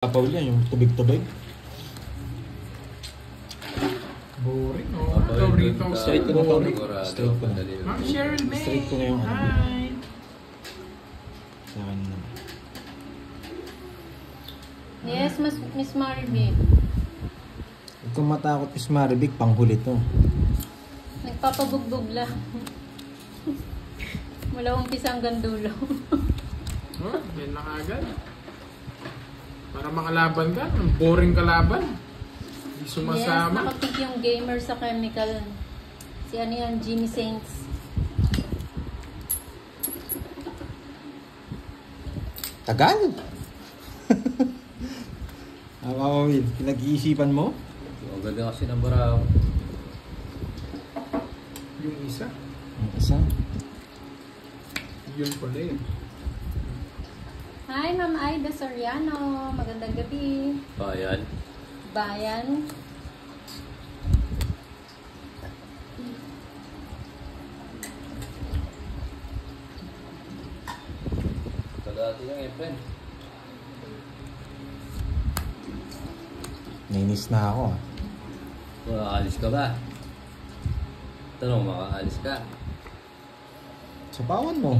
Paul yan, yung tubig-tubig. Boring, no? Doritos. Straight ko na to. Straight ko na. Ma'am Cheryl May. Straight ko na yung ano. Hi. Sa akin na. Yes, Miss Maribig. Huwag kang matakot, Miss Maribig. Panghuli to. Nagpapabugbog lang. Mula umpisa hanggang dulo. Oh, yan na agad. Para makalaban ka, boring kalaban. Hindi sumasama. Yes, nakapik yung gamer sa chemical. Si ano yan, Jimmy Saints. Tagal! Will, pinag-iisipan mo? Ang ganda kasi ng Barao. Yung isa. Ang isa. Yun pala yun. Hi, Ma'am Aida Soriano. Magandang gabi. Bayan. Bayan. Tagati ng Efren. Nainis na ako. Makakaalis ka ba? Tanong, makakaalis ka? Sapawan mo.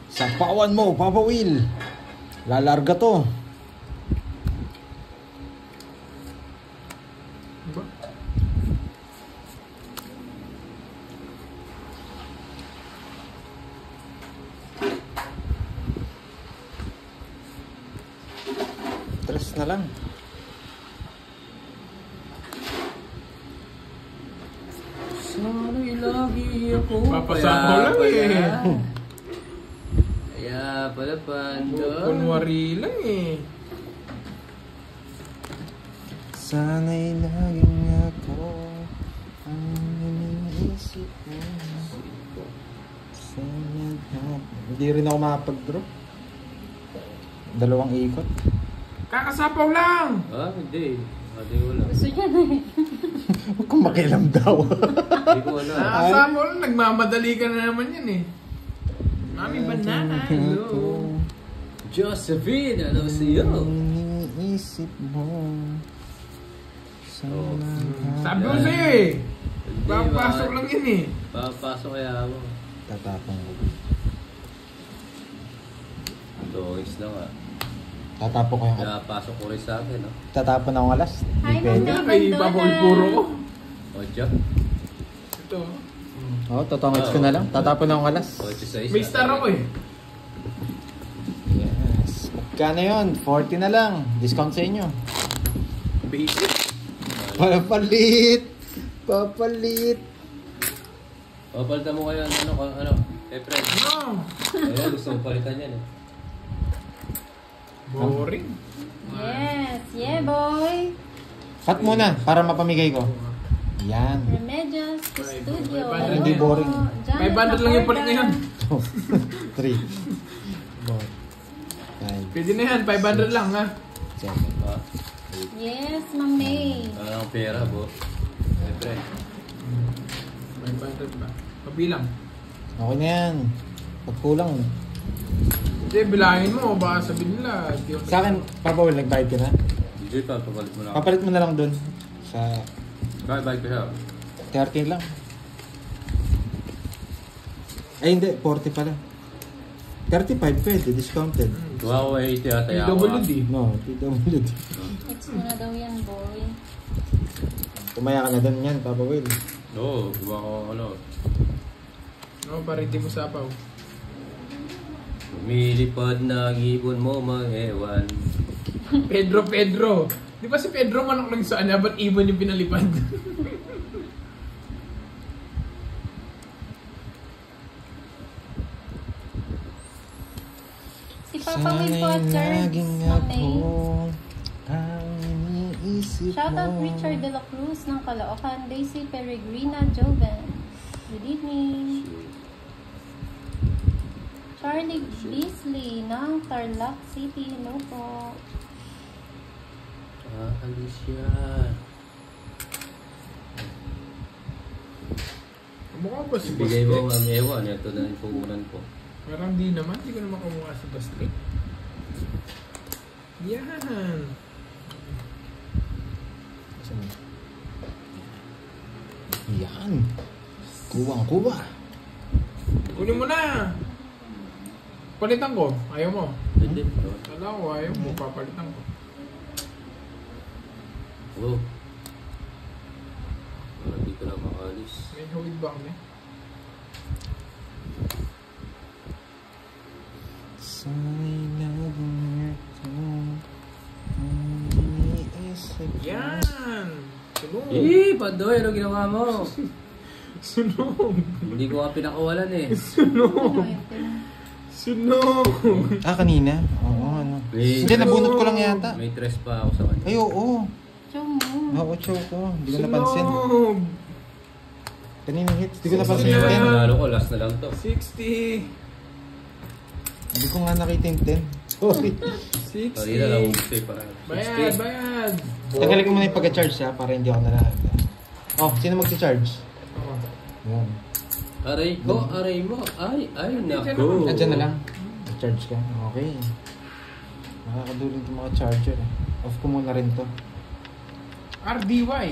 Sapawan mo, Papa Will. Lalarga to. Diba? Tres na lang. Sana'y lagi ako. Papasapaw lang eh. Kaya pala pando. Kunwari lang eh. Sana'y laging ako ang iniisip mo. Hindi rin ako makapag-draw. Dalawang ikot. Kakasapaw lang! Ah, hindi. Hindi ko lang. Gusto niya na eh. Huwag kang makialam daw. Hindi ko alam. Kakasapaw lang, nagmamadali ka na naman yan eh. Mami Banana, hello. Josephine, ano sa iyo? Iniisip mo. Sabi ko sa'yo eh. Papasok lang yun eh. Papasok kaya ako. Tatapong ko. Dois na nga. Tatapon ko yung Napasok ko rin sa akin, no? tatapon akong alas. Hi, Di pwede. Ma'am. Kaya kay Papaw puro ko. Ocho? Ito. Oo, totongits ko na lang. Tatapon akong alas. Ocho sa isa. May star ako eh. Yes. Magkano yun? 40 na lang. Discount sa inyo. Basic. Papalit! Papalit! Papalitan mo kayo, ano? Efren. No. Ayan, gusto mo palitan yan, eh. Boring. Yes, yeah boy. Cut muna para mapamigay ko. Yan. Remedios Studio. Hindi boring. 500 lang yung palit na yun. 3 5 Pwede na yan, 500 lang ha. 7 Ah, Yes, Ma'am May. wala kang pera, bo. Efren. 500 ba? Kabilang. Okay na yan. Pag kulang. Hindi, bilangin mo, baka sabihin nila. Sa akin, Papa Will, nagbayad ka na. DJ pa, papalit mo na ako. Papalit mo na lang dun. Sa Bye ko siya. 13 lang. Ay hindi, 40 pala. 35 pwede, discounted. Wow, 80 ata yan. PWD. No, PWD. It's mo na daw yan, boy. Tumaya ka na dun yan, Papa Will. Oo, gawa ko ano. No, pariti mo sapaw. Lumilipad na ang ibon mo, mag-ewan. Pedro. Di ba si Pedro manok lang sa kanya, ba't ibon yung pinalipad? Si Papa Will Potter. laging Ma'am ako May. ang iniisip Shoutout mo. Richard De La Cruz ng Caloocan. Daisy Peregrina Joven. Good evening. Charlie Beasley ng Tarlac City. Hello po. Alicia. Mukha ba si Bigay Boss mo ang ewan. Ito na yung puhunan ko. Parang di naman. Di ko naman kumukha si Bastard. Yan. Yan. Kuwang-kuwa. Kunin mo na. Palitan ko. Ayaw mo. Hindi. Kala ko ayaw mo. Papalitan ko. Oh. Parang di ka na makalis. May hawid ba kami? Yan. Sunog. Pandoy, ano ginawa mo? Sunog. Hindi ko nga pinakawalan eh. Sunog. Sunog. Kanina? Oo, ano. May- Hindi, nabunot ko lang yata. May tres pa ako sa kanya. Ay, oo. Chow mo. Oo, chow ko. Hindi ko napansin. Sunog. Kanina hits. Hindi ko napansin Sunog. yung 10. Nanalo ko, last na lang to. 60. Hindi ko nga nakita yung 10. Sorry. 60. Sorry na lang, gusto eh. Parang Bayad, bayad. Tagalin ko muna yung pagka-charge ha, para hindi ako nalaga. Oh, sino magsa-charge? Oo. Yan. aray ko, aray mo. Ay, nako. Nandiyan na lang. Charge ka. Okay. Makakadulong itong mga charger eh. Off ko muna rin to. RDY.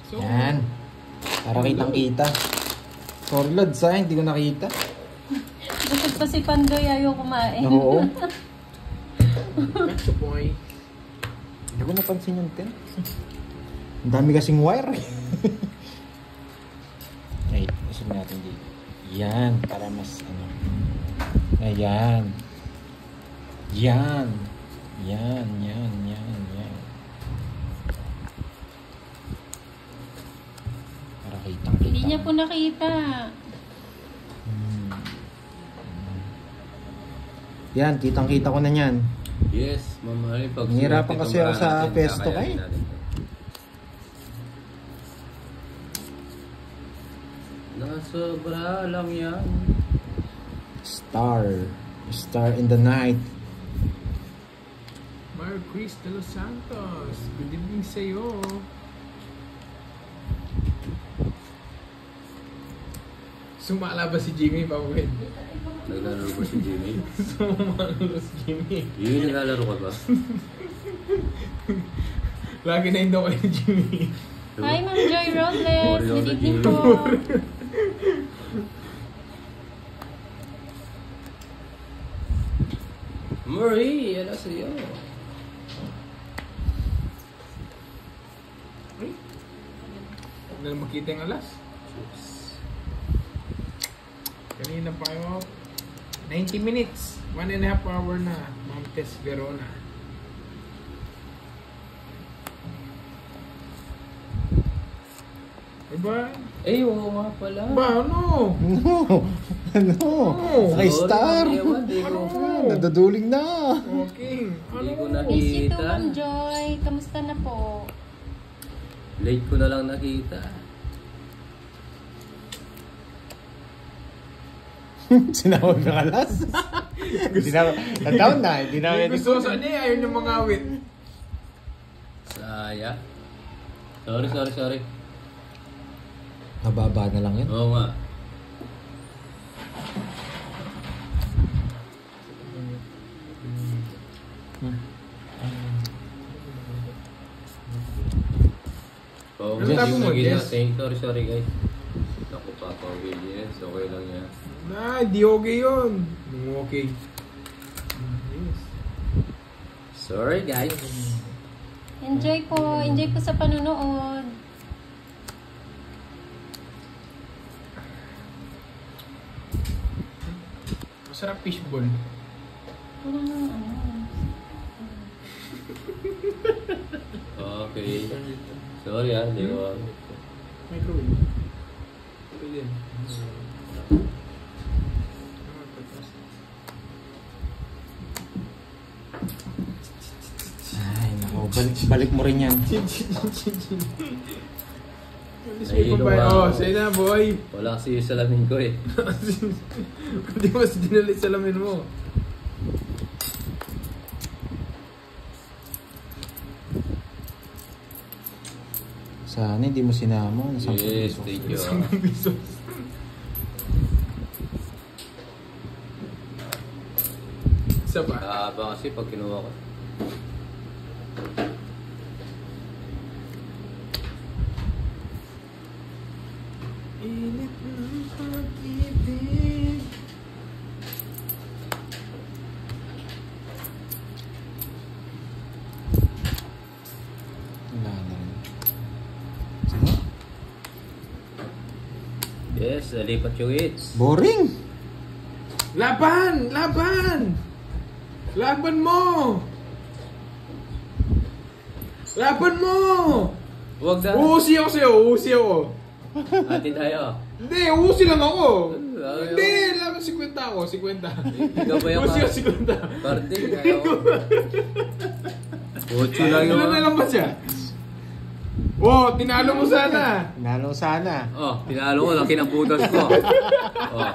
So, Yan. Para kitang-kita. Sorry Lord, sayang. Hindi ko nakita. Busog pa si Pandoy, ayaw kumain. Oo. That's the point. Hindi ko napansin yung 10. Ang dami kasing wire eh. Ay, usap natin dito. Yan. Para mas ano. Ayan. Yan. Yan. Para kitang-kita. Hindi niya po nakita. Yan, kitang-kita ko na yan. Yes, mamahal. Pag Nahihirapan kasi ako sa pesto kay. Nasobra lang yan. Star in the night. Mario Chris de Los Santos. Good evening sa'yo. Sumala ba si Jimmy Pawin? Naglalaro ba si Jimmy? Sumala si Jimmy. Yun, naglalaro ka ba? Lagi na yung daw kay Jimmy. Hi, Ma'am Joy Robles. Good evening po. Marie, ano sa'yo? Ay, huwag na makita yung alas. Kanina pa kayo. 90 minutes. 1.5 hour na. Montes Verona. Diba? Eh, oo nga pala. Ba, ano? Ano? Naka-star. Sorry, ewan, di ko. Nadaduling na. Okay. Hindi ko Ano? Miss you too, nakita. Ma'am Joy. Kamusta na po? Late ko na lang nakita. Sinawag ng alas. Nataon na. Hindi na May gusto sa niya. Ayaw niya mangawit. Saya. Sorry. Mababa na lang yun. Oo nga. Oo, Ano tapo mo, Jess? Sorry guys. Naku pa, yes. Okay lang yan. Di okay yun. Okay. Yes. Sorry guys. Enjoy po. Enjoy po sa panunood. Masarap fishball. Parang ano. Okay. Sorry hindi ko. Microwave. Ito din. Ay, nako. Balik mo rin yan. Nahihilo nga Oh, ako. say na boy. Wala kasi yung salamin ko eh. Hindi mas dinalit salamin mo. Sana hindi mo sinama. Yes, thank you. Pisos. Isa pa. Kaaba kasi pag kinuha ko. Init ng pag-ibig. Wala na rin. Sige. Yes, lipat yung hits. Boring! Laban! Laban! Laban mo! Laban mo! Huwag na. Uusi ako sa'yo, uusi ako. Atin tayo. Hindi, uusi lang ako. Ayaw. Hindi, laban 50 ako, 50. Ikaw ba yung Uusi ako 50. Parte, ayaw. 8 lang yun. Ilan na lang ba siya? Oh, tinalo mo sana. Nalo sana. Oh, tinalo ko, laki ng butas ko. Oh,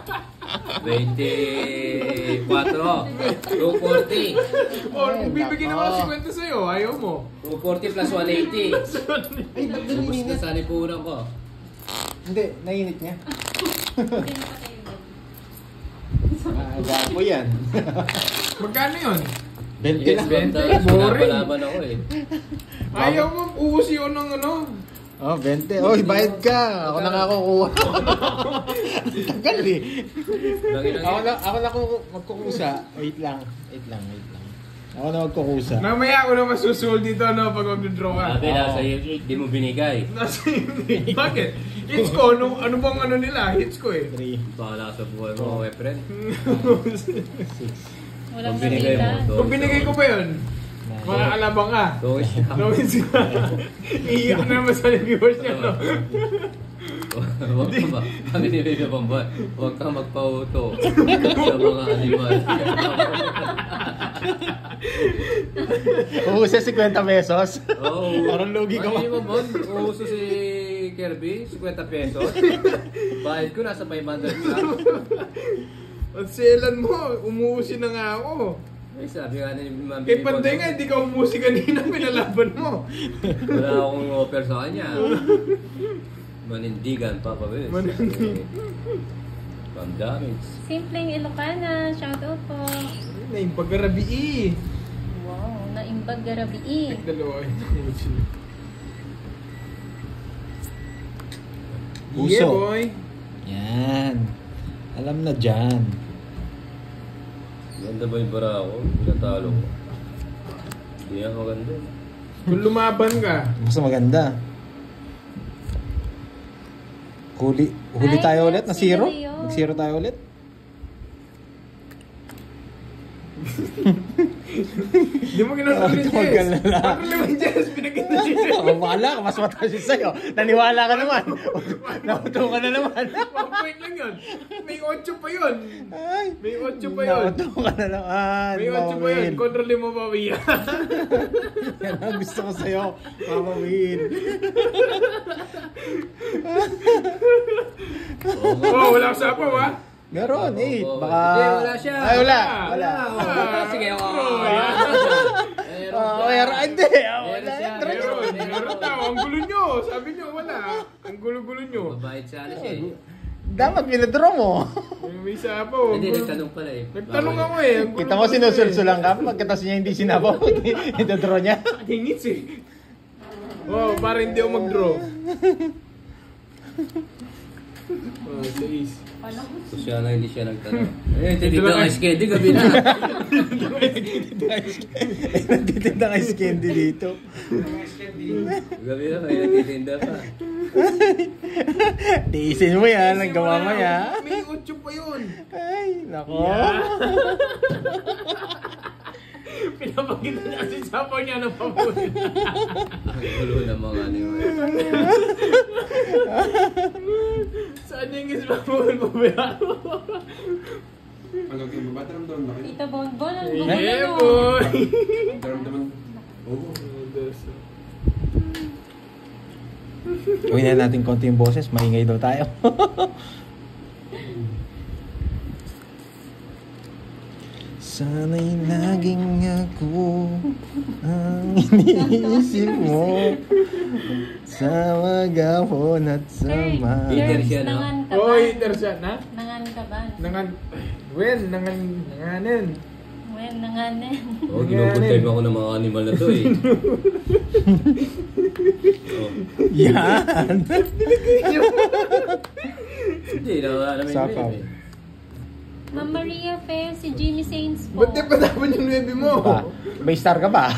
24. 240. Oh, bibigyan naman ako 50 sa'yo, ayaw mo. 240 plus 180. Ay, ba't Ubus na naninit? sa lipunan ko. Hindi, nainit niya. Gapo yan. Magkano yun? 20 Yes, lang. benta. Boring. Pinapalaban ako eh. Ayaw mo, uusi yun ng ano. Oh, 20. Oy, bayad ka. Ako na nga kukuha. Tagal eh. Ako na magkukusa. Wait lang. Ako na magkukusa. Mamaya ako na masusul dito ano, pag mag-draw ka. Sabi nasa iyo, di mo binigay. Nasa hindi. Bakit? Hits ko, ano bang ano nila? Hits ko eh. 3, Bahala sa buhay mo, my friend. 6, Walang Kung binigay mo, nakita. Kung binigay ko pa yun, makakalabang ka. Tungis na. Gawin siya. Iiyak na naman sa viewers niya, no? Huwag ka ba? Kami ni Bebe Pamban, huwag ka magpauto sa mga animal. Uusa 50 pesos. Oo. Parang lugi ka Ano ba? yung Pamban? Uuso si Kirby, 50 pesos. Bayad ko, nasa 500 na. At selan mo, umuusi na nga ako. Ay, sabi nga ni Ma'am Eh, Bibi panday Pamban, nga, hindi ka umuusi kanina, pinalaban mo. wala akong offer sa kanya. Manindigan, Papa Wills. Manindigan. Pang damage. Simpleng Ilocana. Shoutout po. Naimbag garabi. Wow, naimbag garabii. Dalawa ay umuusi. Puso. Yeah, boy. Yan. Alam na dyan. Ganda ba yung bara ako? Pinatalo ko. Hindi ako maganda. Kung lumaban ka, Mas maganda. Huli Ay, tayo ulit na sino zero? yun? Mag-zero tayo ulit? hindi mo kinatuloy Huwag ka Jess. lala. Bakit naman Jess, pinagkita siya. Oh, bahala ka, mas mataas yun sa'yo. Naniwala ka naman. Nauto ka na naman. 1 point lang yun. May 8 pa yun. Ay, May 8 pa yun. nauto ka na naman. May 8 pa yun. Kontrolin mo pa, Wia. Yan ang gusto ko sa'yo. Mama Win. Oh, wala ka sapaw, ha? Meron, 8. Baka... Hindi, wala siya. Ay, wala. Wala. Sige, ako. Hindi. Wala. Meron tao. Ang gulo nyo. Sabi nyo, wala. Ang gulo-gulo nyo. Mabait sa alis eh. Dapat pinadraw mo. May sapaw. Hindi, nagtanong pala eh. Nagtanong ako eh. Ang gulo-gulo Kita mo nyo eh. sinusulsulang ka. Pagkatas niya hindi sinabaw. Itadraw niya. Hingits eh. Oh, para hindi ako mag-draw. Oh, sais. So siya na hindi siya nagtanong. Eh, tinitig ang ice candy gabi na. Nagtitinda ka ice candy dito. Gabi na, may nagtitinda pa. Tiisin mo yan. Ang gawa mo yan. May 8 pa yun. Ay, nako. Pinapakita niya kasi sapaw niya ng pabuli. Ang gulo ng mga animal. Saan yung ismamul mo ba? Ano kayo ba? Daramdaman na kayo? Tita Bonbon, ang gulo Eh, mo. boy! Daramdaman. Oo. Gawin na natin konti yung boses. Maingay daw tayo. Sana'y laging ako ang iniisip mo sa maghapon at sa Peter Terms, siya, no? nangan ka ba? Oy, intershot na? Nangan ka ba? Nangan... Wen, nanganin. Ngayon na nga na. Oo, ginupunta mo ako ng mga animal na to eh. Oh. Yan! Hindi, naman Sakaw. yun eh. Ma'am Maria Fair, si Jimmy Saints po. Ba't di pa dapat yung 9 mo? May star ka ba?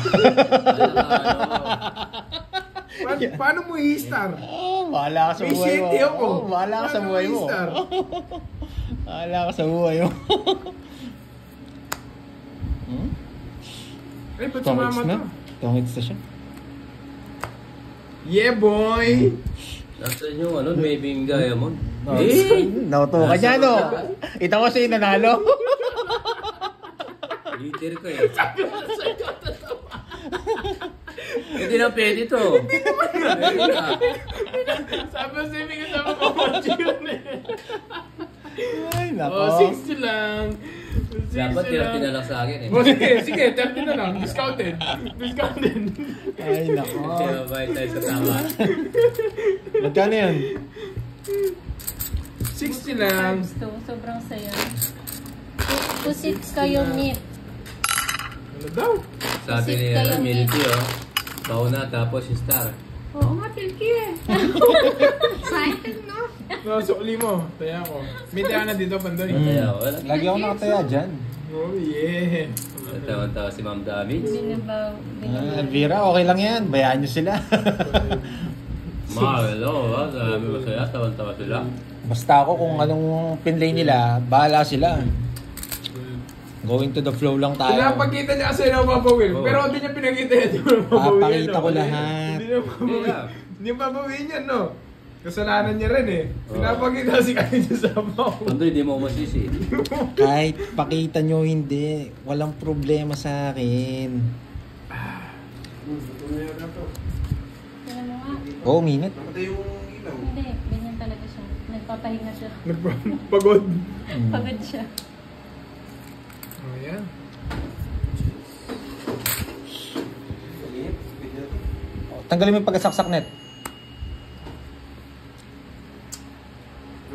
Paano mo i-star? Oh, bahala ka sa May buhay mo. 7 ako. Oh, bahala ka sa Paano buhay mo mo. i-star? Bahala ka sa buhay mo. Ay, ba't Tongits sumama na? to? Tongits na siya. Yeah, boy! Nasaan yung ano, Maving Diamond? Oh, nauto ka dyan, no? Ito ko siya yung nanalo. Leader ko eh. Hindi na pwede to. Sabi ko sa'yo, may kasama ko Mochi yun eh. Ay, nako. Oh, 60 lang. 60 Dapat 30 na lang sa akin eh. Oh, sige, 30 na lang. Discounted. Discounted. Ay, nako. Kasi mabait tayo sa tama. Magkano yan? 60 lang. Sobrang saya. Pusit kayo meat. Ano daw? Sabi ni Milky oh. Bauna tapos star. Oo nga, Pilky eh. Excited, no? No, sukli mo. Taya ko. May taya na dito, Pandoy. Kaya wala. Lagi ako nakataya dyan. Oh, yeah. Tawan-tawa si Ma'am Davids. Binabaw. Elvira, okay lang yan. Bayaan nyo sila. Hello, sabi mo sa'yo, tawan-tawa sila. Basta ako kung anong pinlay nila, bahala sila. Going to the flow lang tayo. Pinapakita niya kasi na mapawin. Oo. Pero hindi niya pinakita yan. Hindi mo mapawin. Papakita ko lahat. Hindi niya mapawin. Yeah. Hindi niya mapawin yan, no? Kasalanan niya rin eh. Oo. Pinapakita kasi kanya sa sabaw. Kundi hindi mo masisi. Kahit pakita nyo hindi, walang problema sa akin. Tingnan mo nga. Oh, minute. Namatay yung ilaw. Hindi, ganyan talaga siya. Nagpapahinga siya. Pagod. Pagod siya. Oh, yan. Tanggalin mo yung pagkasaksak net.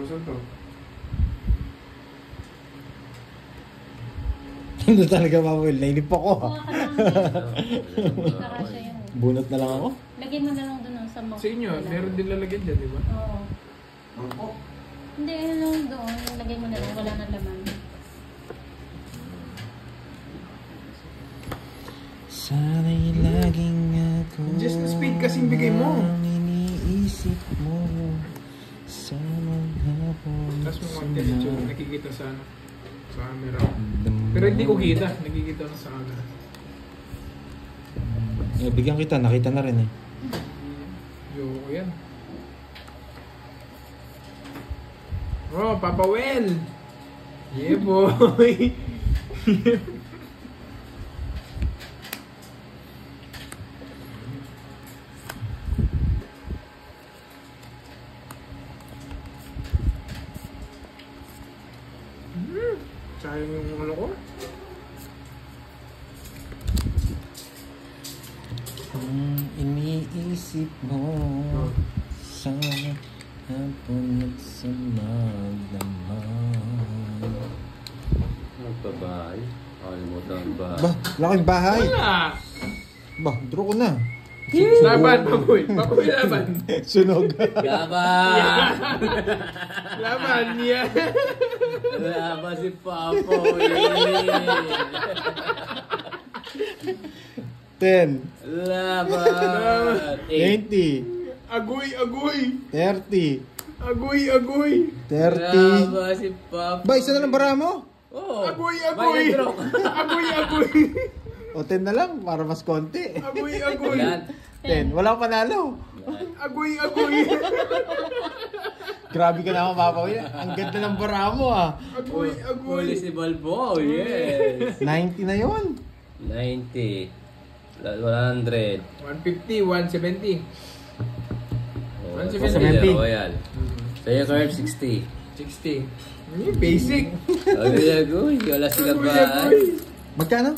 Saan to? Hindi talaga mawil. Nainip ako. Oo, nakasya yan eh. Bunot na lang ako. Lagyan mo na lang doon sa mouth. Sa inyo, meron din lalagyan dyan, di ba? Oo. Hindi, ano lang doon. Lagay mo na lang. Wala na laman. Sana'y laging ako Just the speed kasing bigay mo. ang iniisip mo sa maghapon. Tapos mo mga picture, nakikita sa ano, sa camera. Pero hindi ko kita, nakikita ko sa camera. Bigyan kita, nakita na rin eh. Yo, yan. Oh, Papa Well! Yeah, boy! Sayang yung ano ko. Kung iniisip mo sa hapon at sa magdamag. Ang babae. Nakalimutan ang bahay. Ba, laking bahay. Wala! Ba, draw ko na. Laban, Papoy! Papoy, laban! Sunog. Laban! Laban, yan! Laban si Papo. 10, Laban! 20, Agoy, agoy! 30, Agoy, agoy! 30. Laban si Papo. Ba, isa na lang bara mo? Oo. Agoy, May agoy! nag-draw. Agoy, agoy! O 10 na lang, para mas konti. Agoy, agoy! Yan. 10, wala akong panalo. Agoy, agoy! Grabe ka naman, Papa. Ang ganda ng bara mo ah. Agoy, agoy! Huli si Balbo. Yes. 90 na yon. 90. 100. 150, 170. Oh, 170. Royal. Sa'yo, Carb, 60. 60. Basic. Agoy, wala sila Agoy, ba? agoy! Magkano?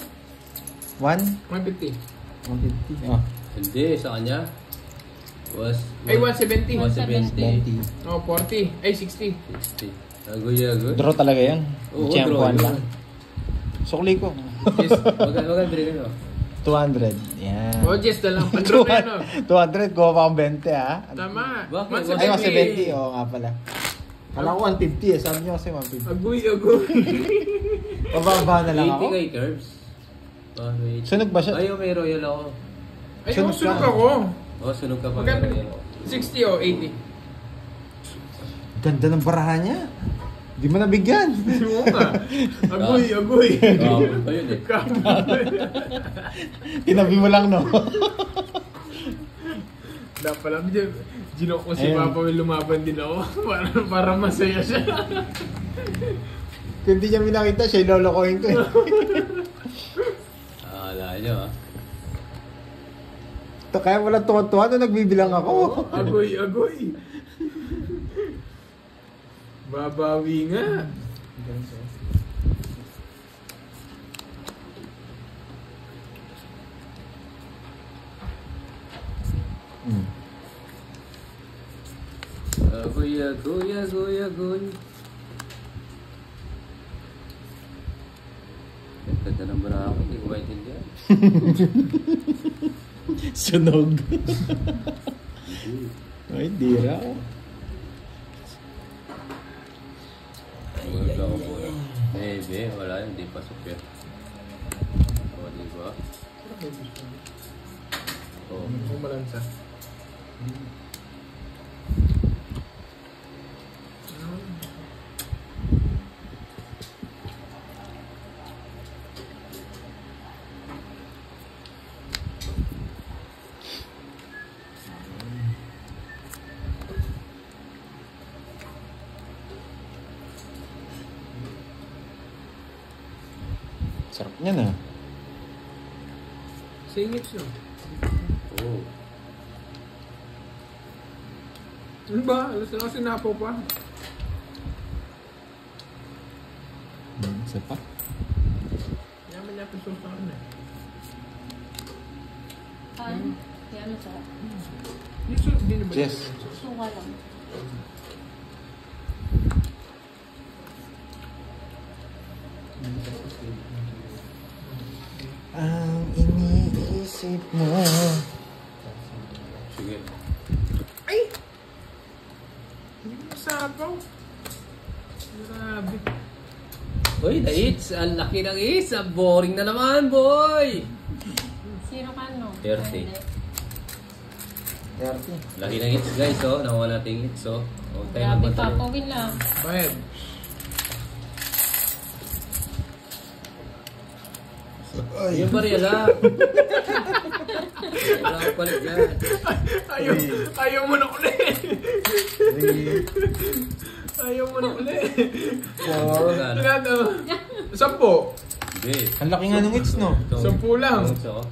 1? 150. 150. Ah, Hindi, sa kanya. Was... Ay, 170. 170. 20. Oh, 40. Ay, 60. 60. Agoy. Draw talaga yan. Oo, Tiyempoan draw lang. yun. Sukli ko. Yes. Magkano bilhin mo? 200. Yan. Oh, Jess na lang. Pandro na yun, 200, kuha pa akong 20 ha. Tama. Bakit? Ay, mas 70. Oo nga pala. Kala ko 150 eh. Sabi niyo kasi 150. Agoy. Pababa na lang 80 ako. kay Curbs. Sunog ba siya? Ayaw, may royal ako. Ay, Sunog sunog ka. ako. Oh, sunog ka pa. Magkano? May royal ako. 60 o 80? Ganda ng barahan niya. Di mo nabigyan. Oo nga. Agoy. Kahapon pa yun eh. Tinabi mo lang, no? Dapat pala, ginok ko si Ayun. Papa will lumaban din ako para masaya siya. Kung di niya minakita, siya ilolokohin ko eh. Akala nyo ah. Kaya wala tuwa-tuwa na nagbibilang ako. Agoy. Babawi nga. Agoy. Ganda ng bra ako, hindi ko maintindihan. Sunog. Ay, dira. Ay, ako po. Maybe, wala yun, hindi pasok yun. O, di ba? O, Umalansa. Sarap niya na. Singit siya. oh. Ano ba? Alas na kasi napaw pa. Isa pa? Yaman niya pa sa akin eh. Yan mo sa Yung sulit din ba? Yes. suka lang. Ang iniisip mo. Sige. Ay! Hindi mo masapaw. Grabe. Uy, na-hits! Ang laki ng hits! Ang boring na naman, boy! Sino ka no? 30. 30. Laki ng hits, guys, oh. Nakuha natin hits, oh. Huwag tayo Grabe magpantali. pa, pawin lang. Bayad. Yung baril, ah. Wala ko palit yan. Ayaw mo na ulit. Ayaw mo na ulit. Magkano? Tingnan, 10. Hindi. Ang laki nga ng hits, no? 10 lang. Hits, oh.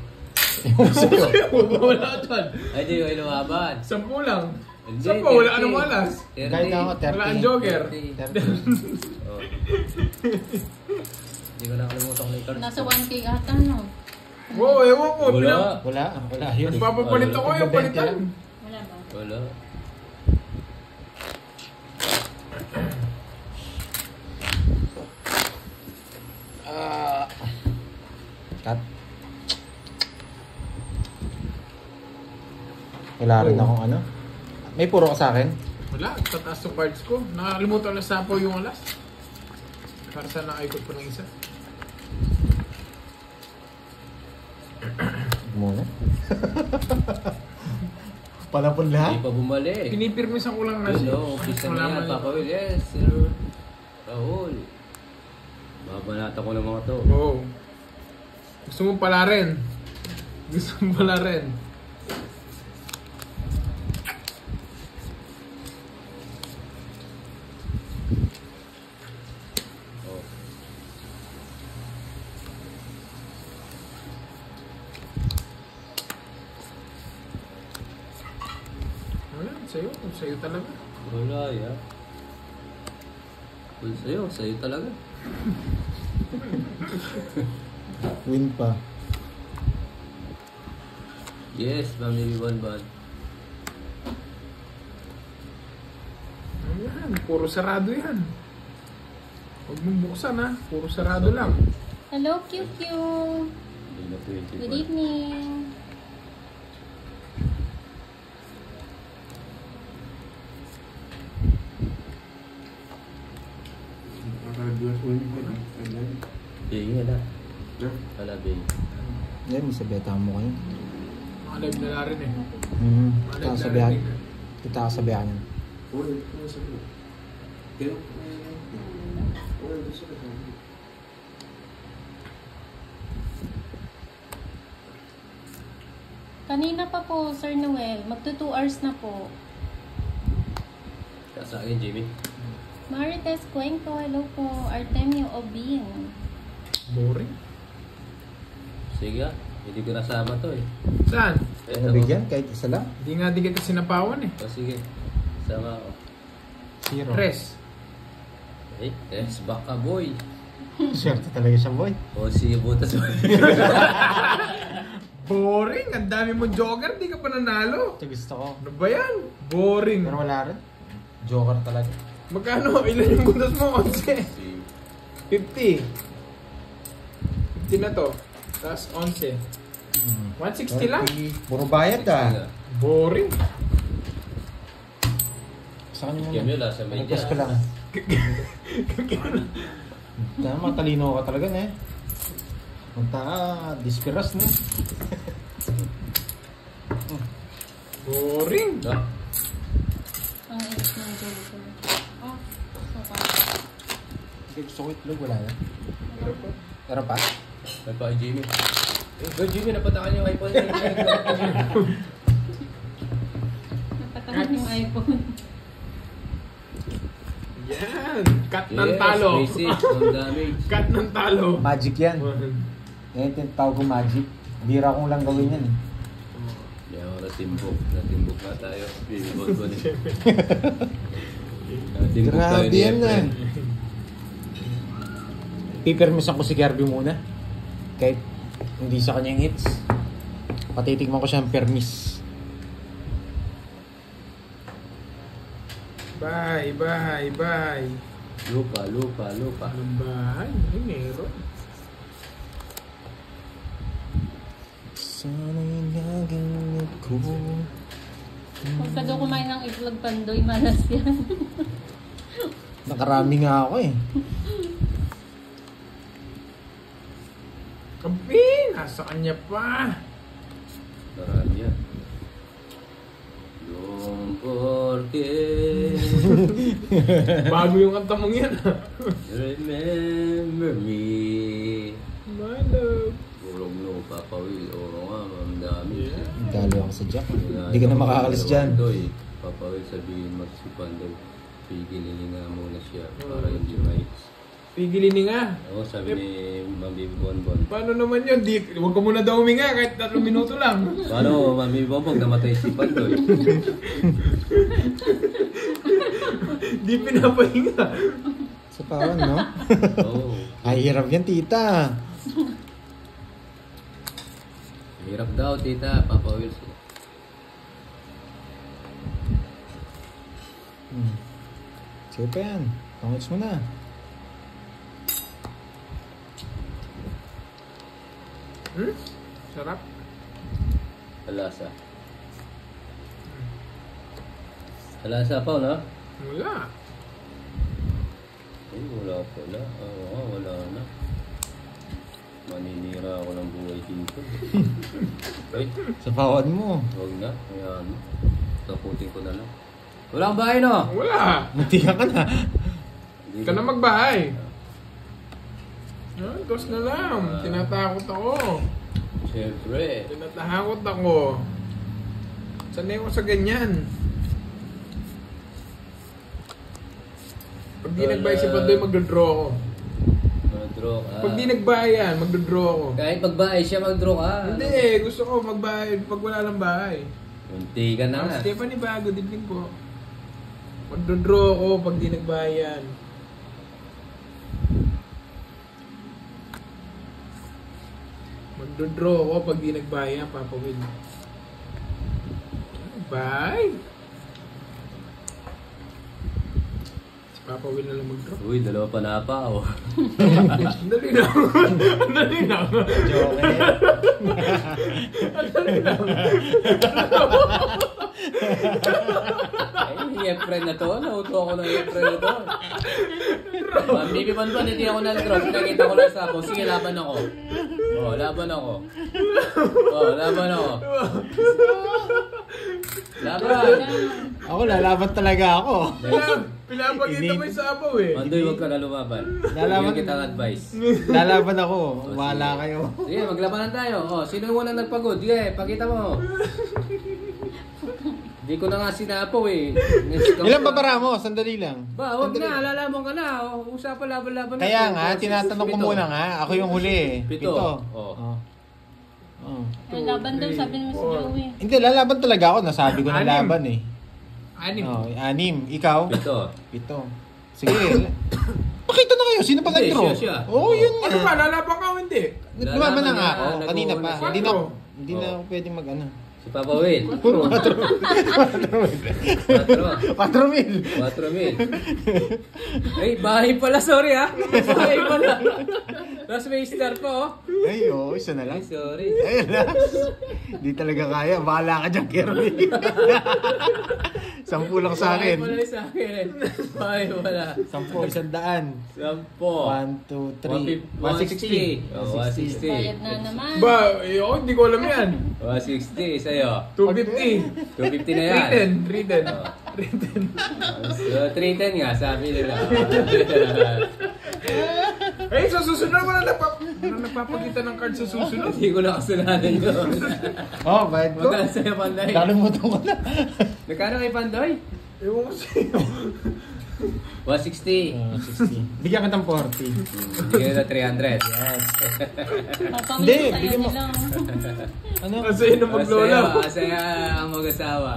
Wala dyan. Ay, di ko ilumaban. 10 lang. Hindi, 10, wala 30. anong malas. 30. Kahit ako, 30. Wala ang jogger. 30. Oh. Hindi ko nakalimutan ko na yung card. Nasa 1K ata no? Wow, ewan ko. Wala. Wala yun. Nagpapapalit ako yung palitan. Wala ba? Wala. Cut. Wala rin akong ano. May puro ka sa akin. Wala, tataas yung cards ko. Nakalimutan na sapo yung alas. Para saan nakaikot pa ng isa. Muna. Palapon Hindi lahat. pa bumalik. Pinipirmisan ko lang na siya. Hello, umpisa Wala na yan. man- Papa Will, yes, sir. Rahul. Babanata ko ng mga to. Oo. Gusto mo pala rin. Gusto mo pala rin. Oh. Wala, sa'yo. Sa'yo talaga. Wala, ya. Well, sa'yo talaga. Win pa. Yes, family one bad. Ayan, puro sarado yan. Huwag mong buksan ha. Puro sarado lang. Hello, QQ. Hindi na 20 Good pa. evening. Nakakaladulas mo yung pwede. Bing, wala. Ha? Wala, Bing. Yan, may sabeta mo kayo. Malive na rin eh. Kita ka sabihan. Kita ka sabihan. Oo, ano sabi mo? Pero, oo, gusto ka sabi. Kanina pa po, Sir Noel. Magto 2 hours na po. Kaya sa akin, Jimmy. Marites Cuenco, hello po. Artemio Obin. Boring. Sige, hindi ko nasama to eh. Saan? Eh, Nabigyan kahit isa lang. Hindi nga di kita sinapawan eh. O sige, sama ako. 0. Tres. Eh, yes, baka boy. Swerte talaga siya, boy. O sige, butas boy. Boring. Ang dami mo joker. Di ka pa nanalo. Ito gusto ko. Ano ba yan? Boring. Pero wala rin. Joker talaga. Magkano? Ilan yung butas mo? 11. 50. 50 na to. Tapos 11. 160 lang. Puro bayad ah. Boring. Sa kanya Game muna. yun, sa may Request ko lang. Tama, matalino ka talaga na eh. Punta ka, dispiras na. Boring. Ah, Ang age ng Joker. Oh, so Gusto ko itlog, wala na. Pero pa? may pa kay Jimmy. Eh, go Jimmy, napatakan yung iPhone niya. napatakan yung iPhone. Yan. Cut ng Yes, talo. basic, no damage. Cut ng talo. Magic yan. Yan yung tawag ko magic. Bira kong lang gawin yan eh. Hindi ako natimbok. Natimbok na tayo. Bibigod ko din. Natimbok tayo Grabe ni yan na. Efren. Pipermis ako si Kirby muna. Kahit hindi sa kanyang hits. Patitigman ko siyang permis. Bye, bye, bye. Lupa. Anong bahay? Ay, meron. Sana'y naging ako. Huwag ka daw kumain ng itlog pandoy, malas yan. Nakarami nga ako eh. Kampi! Nasa kanya pa. Marami yan. Don't forget. Bago yung kanta mong yan. Remember me. My love. Urong no, papawil. Urong nga, mamdami. Dalo ako sa Jack. Hindi ka na makakalis dyan. Pandoy. Papawil sabihin mo si Pandoy. Pigilin nga muna siya para hindi mais. Pigilin nga. Oo, sabi ni Mami Bonbon. Paano naman yun? Huwag ka muna daw huminga kahit 3 minuto lang. Paano Mami Bonbon namatay si Pandoy? Di pinapahinga. Sa pawan, no? Oo. Ay, hirap yan, tita. Hirap daw, tita. Papawil siya. Sige pa yan. Pangits mo na. Sarap. Alasa. Alasa pa, no? Wala. Ay, wala pala. Oo nga, wala na. Maninira ako ng buhay dito. Wait, Sa pawan mo. huwag na. Ayan. Taputin ko na lang. Wala kang bahay, no? Wala. Matiga ka na. Hindi Ka na magbahay. Tos na lang. Tinatakot ako. Siyempre. Tinatakot ako. Sanay ako sa ganyan. Pag di nagbayad si Pandoy, magdodraw ako. Mag-draw ka. Pag di nagbayad yan, magdodraw ako. Kahit magbahay siya, mag-draw ka. Hindi, gusto ko magbayad pag wala lang bahay. Munti ka na nga. Stephanie Bago, dibling po. Magdodraw ako pag di nagbayad. Magdodraw ako pag di nagbayad, Papa Will. Bye! Papa Will na lang mag-draw. Uy, dalawa pa na pa ako. Dali lang. Dali lang. Joke. Ay, Efren na to. Nauto ako ng Efren na to. Baby Bonbon, hindi ako nag-draw. Pinakita ko lang sa ako. Sige, laban ako. Oh, laban ako. Oh, laban ako. Laban. Ako, lalaban talaga ako. Pinapakita mo yung sabaw eh. Mandoy, huwag ka na lumaban. Lalaban. Bigyan kitang advice. Lalaban ako. Wala kayo. Sige, maglabanan tayo. Oh, sino yung unang nagpagod? Sige, pakita mo. Hindi ko na nga sinapaw eh. Ilan ba para mo? Sandali lang. Ba, huwag na. Alalamon ka na. Oh, usapan laban-laban na. Kaya nga, tinatanong ko muna nga. Ako yung huli. Pito. Oh. Oh. Ay, laban daw, sabi naman si Joey. Hindi, lalaban talaga ako. Nasabi ko na 6. laban eh. 6. Oh, 6. Ikaw? Pito. Sige. Pakita na kayo. Sino pa Hindi, nag-draw? siya. Oo, yun Ano nga. ba? Lalaban ka o hindi? Lumaban na nga ako. Lalaban Kanina na, pa. nag-uuna Hindi na ako pwedeng mag-ano. Si Papa Will. 4 mil. 4,000. Ay, bahay pala. Sorry ah. Bahay pala. Tapos may star pa oh. Ay, isa na lang. Ay, sorry. Ayun na. Hindi talaga kaya. Bahala ka dyan, Kerwin. 10 lang sa akin. Bahay pala sa akin. Bahay pala. 10, 100. 10. 1, 2, 3. 160. Oh, 160. Bayad na naman. Ba, ako hindi ko alam yan. 160 sa'yo. 250. 250 na yan. 310. Oh. 310. So, 310 nga, sabi nila. Eh, sa susunod wala nagpapakita ng card sa susunod. Hindi ko na kasalanan yun. Oh, bayad ko. Magkano sa'yo, Panday? Nakalimutan ko na. Magkano kay Panday? Ewan ko sa'yo. 160. 60. Bigyan ka ng 40. Bigyan na 300. Yes. Papamili Hindi, sa'yo bigyan mo. nila. Ano? Kasi yun ang maglola. Masaya ang mag-asawa.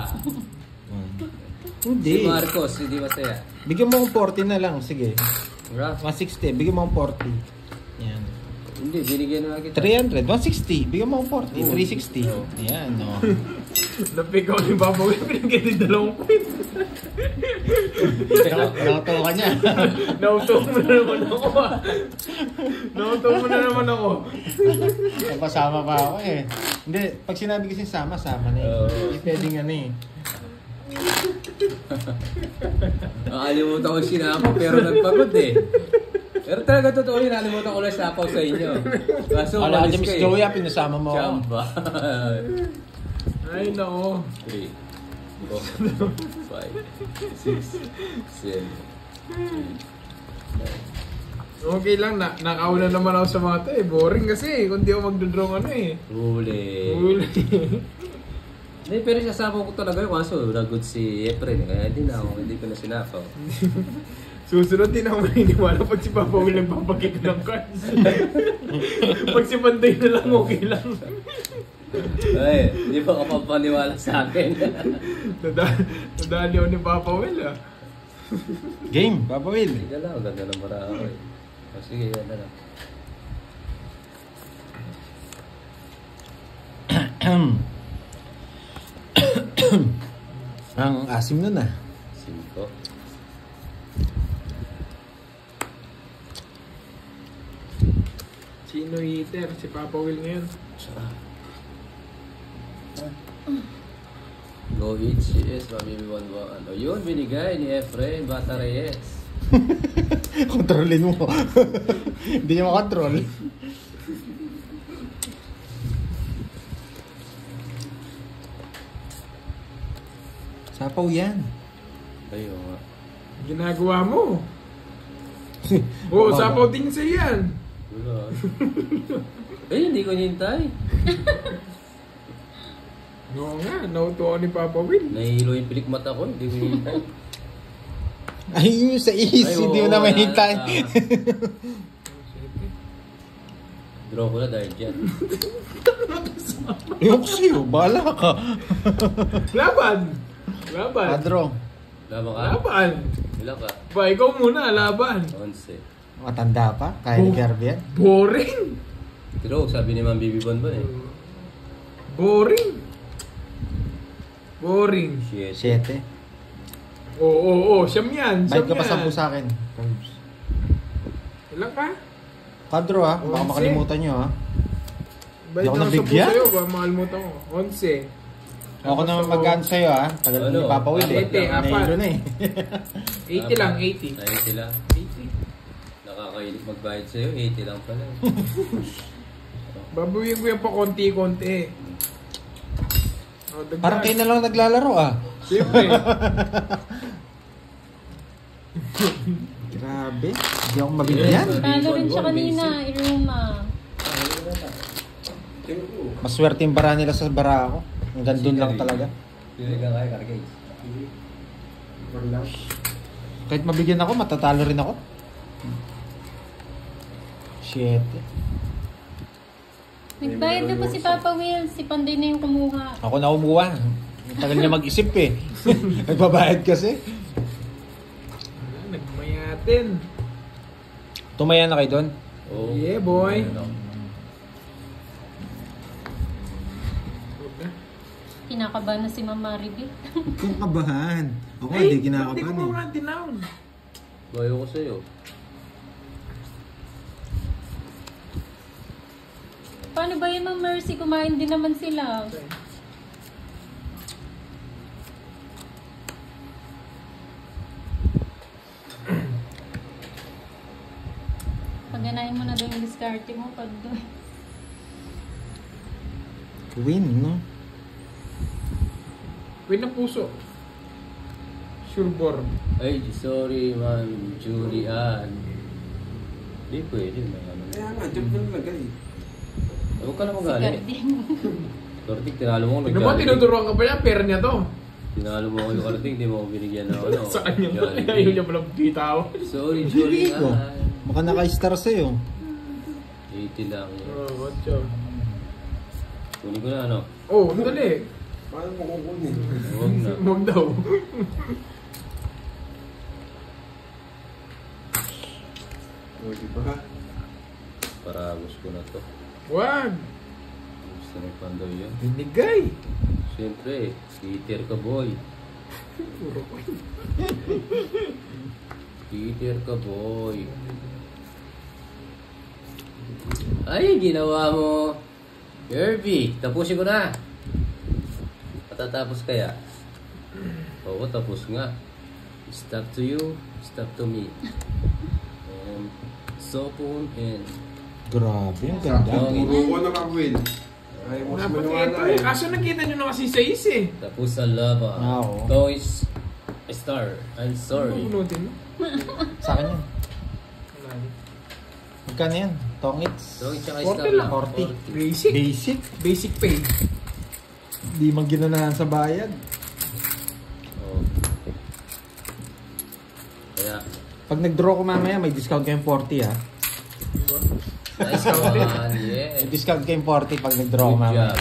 Hindi. Si Marcos, hindi masaya. Bigyan mo akong 40 na lang. Sige. Rough. 160. Bigyan mo akong 40. Yan. Hindi, binigyan na kita. 300. 160. Bigyan mo akong 40. Oh. 360. Oh. Yan, no. Napikaw ni Papa Will. Pinagkita yung 2 quid. Nauto ka niya. Nauto mo na naman ako ah. Nauto mo na naman ako. Napasama pa ako eh. Hindi, pag sinabi kasi sama na eh. Oo. Hindi pwedeng ano eh. Nakalimutan ko sinapa pero nagpagod eh. Pero talaga totoo yun, nakalimutan ko lang sapaw sa inyo. Kaso Wala ka umalis Miss ka eh. Joey, pinasama mo ako. Chamba. Ay, nako. 3, 4, 5, 6, 7, 8, Okay lang, nakauna naman ako sa mga to eh. Boring kasi kung di ako magdodraw ano eh. 9. Huli. Huli. Hindi, pero sasama ko talaga yung kaso. Lagot si Efren. Kaya hindi ko na sinapaw. Susunod din ako maniniwala pag si Papa Will nagpapakita ng cards. Pag si Panday na lang, okay lang. Ay, hindi pa ka papaniwala sa akin. Nadali ako ni Papa Will ah. Game, Papa Will. Hindi lang, ganda ng marako eh. O sige, yan na lang. Ang asim nun ah. 5. Sino hitter? Si Papa Will ngayon. Go HCS, mabibigyan mo ano. Yun, binigay ni Efren, Bata Reyes. Kontrolin mo. Hindi niya makontrol. Sapaw yan. Ayun nga. Ginagawa mo. Oo, sapaw din sa yan. Wala. Eh, hindi ko nintay. Oo nga, nauto ako ni Papa Will. Nahihilo yung pilik mata ko, hindi ko nintay. Ay, yung sa is, Ay, hindi mo oo, na wala mahintay. na. Draw ko na dahil dyan. Yung sa'yo, bahala ka. Laban! Laban! Padro, Laban ka? Laban! Ilan ka? Ba, ikaw muna, laban! 11. matanda pa, kaya ni Kirby yan. Boring! Pero sabi ni Ma'am Bibi Bonbon eh. Boring! Boring! Shit. 7. Oo, siyam yan. Bayad Siyam ka pa yan. 10 sa akin. Curbs. Ilan ka? Kadro ha, baka 11. makalimutan nyo ha. Bayad Di ako na nabigyan. sa'yo, baka makalimutan ko. 11. Ako naman mag-ano sa'yo ha. Tagal Ano? ni Papa Will eh. 80, apat. Nahilo na eh. 80 lang, 80. 90 lang. 80. Nakakailit magbayad sa'yo, 80 lang pala. Babuyin ko yan pa konti-konti. Oh, Parang kayo na lang naglalaro ah. Siyempre. Grabe. Hindi ako mabigyan. Talo rin siya kanina, Iruma. Maswerte yung bara nila sa bara ako. Hanggang doon lang talaga. Pili ka kaya, Kargay. Kahit mabigyan ako, matatalo rin ako. Shit. Nagbayad na pa si Papa Will. Si Panday na yung kumuha. Ako na umuha. Ang tagal niya mag-isip eh. Nagbabayad kasi. Nagmayatin. Tumaya na kayo doon. Oh. Yeah, boy. Ano? Kinakabahan na si Mama Maribel. Kung kabahan. Ako Ay, hindi Hindi ko kinakabahan mga tinaon. Bayo ko sa'yo. Paano ba yung Ma'am Mercy? Kumain din naman sila. Paganahin mo na doon yung diskarte mo pag doon. Win, no? Wait na puso. Surebor. Ay, sorry, Ma'am Julian. Hindi pwede. May ano. Kaya nga, dyan pa nalagay. Huwag ka na Si magalit. Garding. Kortik, tinalo mo ako Tignan mo, tinuturuan ka pa niya, pera niya to. Tinalo mo ako yung Kortik, hindi mo ako binigyan ng ano. Sa kanya mo, Jollibee. ayaw niya palang bitaw. Sorry, Hindi ko. Julian. Baka naka-star sa'yo. 80 lang yun. Oh, watch out. Kunin ko na ano. Oh, dali. Paano mo kukunin? Huwag na. Huwag daw. O, diba? Paragos ko na to. Wag. Gusto ng pandaw yun. Binigay. Siyempre, Peter ka boy. Puro ko. Peter ka boy. Ay, ginawa mo. Kirby, tapusin ko na. Patatapos kaya? Oo, tapos nga. Stop to you, stop to me. Sopon and... Grabe, ang ganda. Puro ko na ka-win. Ay, mas Dapat maniwala ito eh. eh. Kaso nakita nyo na kasi sa is eh. Tapos sa lava. Ah, oo. Toys Star. I'm sorry. Punutin mo. Sa akin yan. Wala. Magkano yan? Tongits? Toys tsaka 40 Star. lang. 40. Basic. Basic. Basic pay. Di man ginanahan sa bayad. Oh. Kaya, Pag nag-draw ko mamaya, may discount kayong 40 ha. Diba? nice one. Yeah. May discount kayong 40 pag nag-draw ko Good mamaya. job.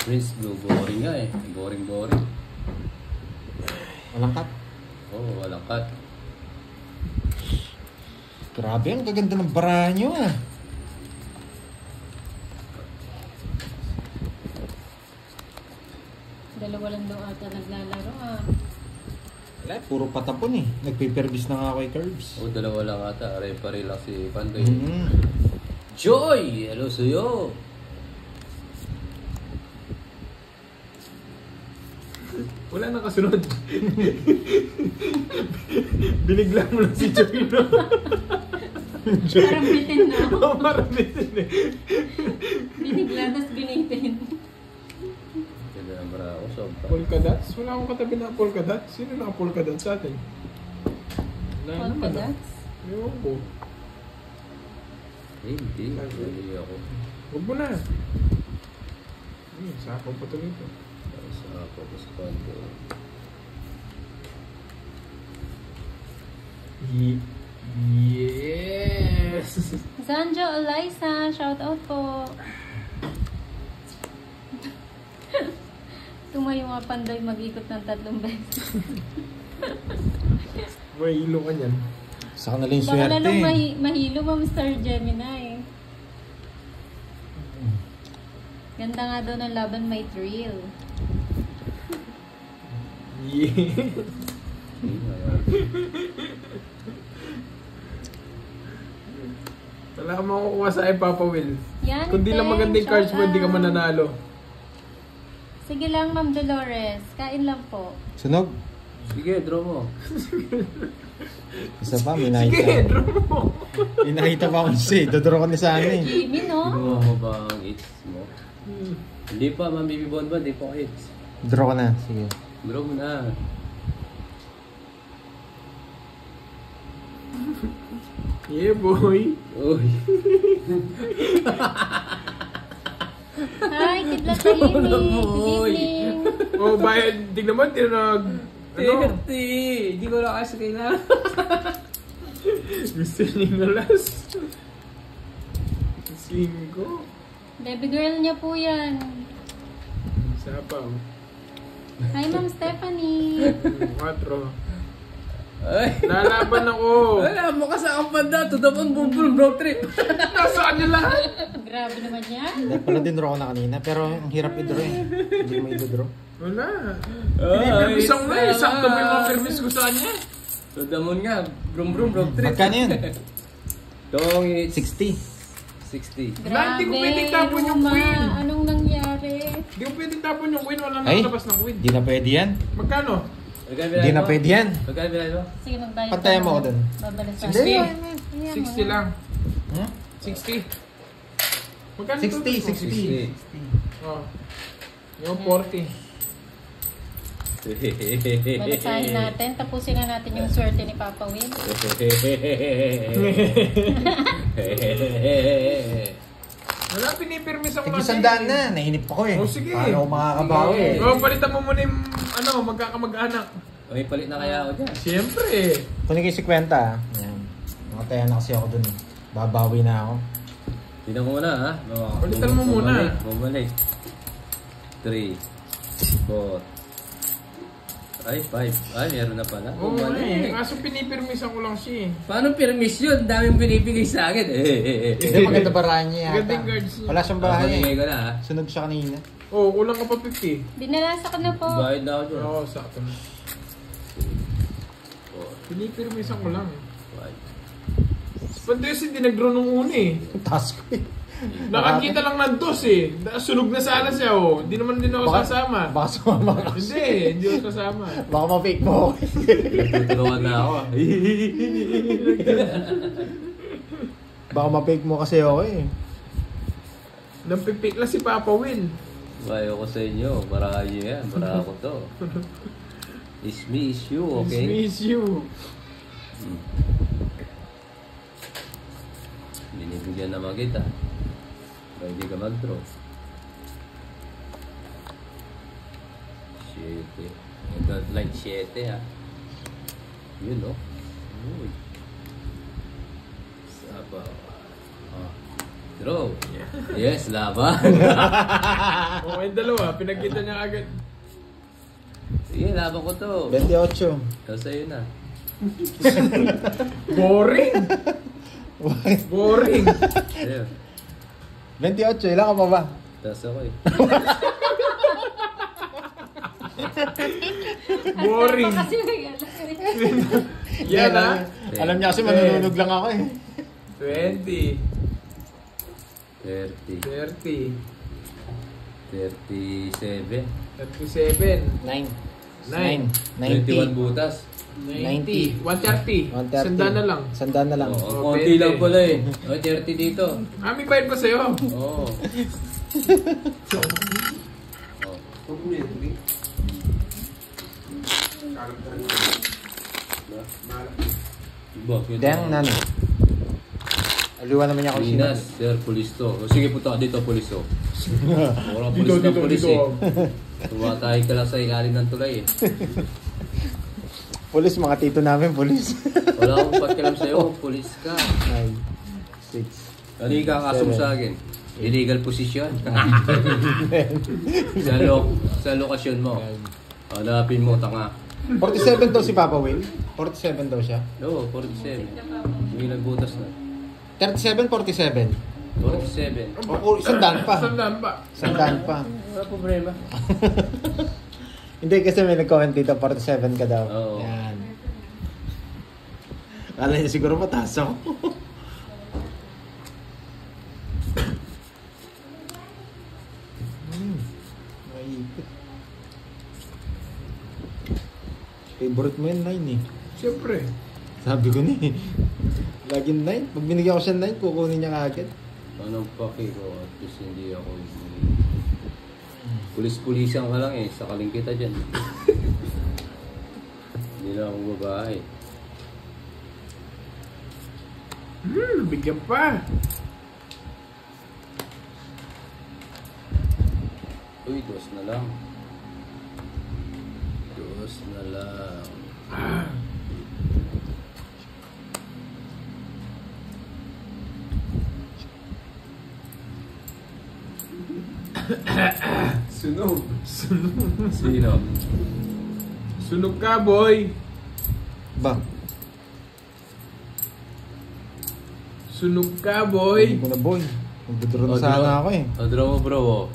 Prince Blue, boring nga eh. Boring. Walang cut. Oh, walang cut. Grabe, ang gaganda ng barahan nyo ah. Dalawa lang daw ata naglalaro ah. Wala, puro patapon eh. Nagpipervis na nga ako kay Curbs. Oh, dalawa lang ata. Pare lang si Pandoy. Mm. Joy! Hello sa'yo! Wala na kasunod. Binigla mo lang si Jovino. Parang bitin na. Oo, parang bitin eh. Binigla, tas binitin. Ganda ng bravo. Sobra. Polka dots? Wala akong katabi na polka dots. Sino naka polka dots sa atin? Wala Polka naman, ah. dots? Ewan ko. Hindi. Hindi ako. Huwag mo na. Sapaw pa tuloy ito. Sa ako. Sa Pandoy. Yes! Zanjo Eliza, shout out po. Tumayo nga Pandoy mag-ikot ng 3 beses. May ilo ka niyan. Sa kanila yung Baka swerte. lalong mahilo mo, Mr. Gemini. Ganda nga daw ng laban, may thrill. Wala ka makukuha sa Papa Will. Yan, Kung di lang maganda yung cards mo, hindi ka mananalo. Sige lang, Ma'am Dolores. Kain lang po. Sunog. Sige, draw mo. Isa pa, may Sige, nakita. draw mo. May nakita pa ako siya. Dodoro ko ni sana eh. Jimmy, no? Draw mo ba ang hits mo? Hindi pa, Ma'am Bibi Bonbon, hindi pa ako hits. Draw ko na. Sige. Draw mo na. Yeah, boy. Uy. Hi, Kidlat Tahimik. Good Boy. evening. Oh, bayad. Tignan mo, tinag... Ano? 30! Hindi ko na kasi kailangan. Gusto niya na last. 5. Baby girl niya po yan. Sapaw. Hi, Ma'am Stephanie. 4. Ay! Lalaban ako. Wala mo ka sa kapanda. Tudapon boom boom road trip. Nasaan niyo lahat? Grabe naman yan. Hindi, pala din draw ko na kanina. Pero ang hirap i-draw eh. Hindi mo i-draw. Wala. Pinipirmis ako na eh. Sakto ba yung mga permis ko sa kanya? Tudapon nga. Boom boom road trip. Magkano yun? Dong it's 60. 60. Hindi ko pwedeng tapon yung Ruma, queen. anong nangyari? Hindi ko pwedeng tapon yung queen. Wala Ay, nang labas ng queen. Hindi na pwede yan. Magkano? Hindi na pwede yan. Magkano bilay mo? Sige, magbayad Pantayan mo ka ako na. dun. Babalik sa 60. Ayan, 60 lang. Hmm? 60. Magkano 60, ito? 60. Oh. Yung 40. Balisahin natin. Tapusin na natin yung swerte ni Papa Will. Wala, pinipirmis ako Tig-100 na. Nainip ako eh. Oh, sige. Paano ako makakabawi eh. Oh, palitan mo muna yung magkakamag-anak. Okay, palit na kaya ako dyan. Siyempre. Kunin ko yung 50 ah. Yan. Nakataya na kasi ako dun eh. Babawi na ako. Tignan ko muna ha. Palitan mo muna. Bumalik. 3, 4. Ay, 5. Ay, meron na pala. Oo nga eh. Bumalik. Kaso pinipirmisan ko lang siya eh. Paano permis yun? Daming binibigay sa akin. Hindi, maganda barahan niya yata. Magandang cards niya. Wala siyang bahay Bigay eh. ko na ha. Sunog siya kanina. Oh, kulang ka pa 50. Binalasa ka na po. Bayad na ako dyan. Oo, sakto na. Pinipirmisan ko lang. 5. Pantes hindi nag-draw nung una eh. Task ko eh. Nakakita lang ng dos eh. Sunog na sana siya oh. Hindi naman din ako sasama. Baka sumama ka. Hindi ako sasama. Baka ma-fake mo ako. Tutulungan na ako. Baka ma-fake mo kasi ako eh. Nampipik lang si Papa Will. Bayo ko sa inyo. Para kayo yan. Para ako to. It's me, it's you, okay? Miss you. Binibigyan naman kita. Pwede ka mag-draw. 7. I don't like 7 ha. Yun no? Uy. Saba. Draw. Yes, laban. O yung dalawa, pinagkita niya agad. Sige, laban ko to. 28. Ito sa'yo na. Boring. Boring. Ayun. 28, ilan ka pa ba? Tapos ako eh. Boring. Kasi may alam. Yan ha. Alam niya kasi manununog lang ako eh. 20. 30. 30. 37. 37. 9. 9. 21 butas. 90. 130. 130. Sanda na lang. Sanda na lang. Oo, konti 20. lang pala eh. O, 30 dito. May bayad pa sa'yo. Oo. Huwag mo yan, Rick. Bakit? Dang nano. Aliwa naman niya ako Minas, sir, pulis to. O, sige, punta ka dito, pulis to. Wala pulis Dito, ng pulis dito. eh. Tumatay ka lang sa ilalim ng tulay eh. Pulis, mga tito namin, pulis. Wala akong pakialam sa'yo, pulis ka. 9, 6. Ano yung kakasong sa akin? Illegal position. sa lokasyon mo. Hanapin mo, tanga. 47 daw si Papa Will. 47 daw siya. Oo, 47. May nagbutas na. 37, 47. 47. O, sandaan pa. Sandaan pa. Sandaan pa. Wala problema. Hindi kasi may nag-comment dito, 47 ka daw. Oo. Yan. Kala niya siguro mataas ako. Maipit. Favorite mo yun, 9 eh. Siyempre. Sabi ko na eh. Laging 9. Pag binigyan ko siya 9, kukunin niya kagad. Anong paki ko? At least hindi ako pulis-pulisan ka lang eh. Sakaling kita dyan. Hindi na ako babae. Bigyan pa. Uy, 2 na lang. 2 na lang. Sunog. Sino? Sunog ka, boy. Ba? Sunog ka, boy. Hindi ko na boy. Magdodro na Oh, sana draw. ako eh. O, draw mo bro. Oh.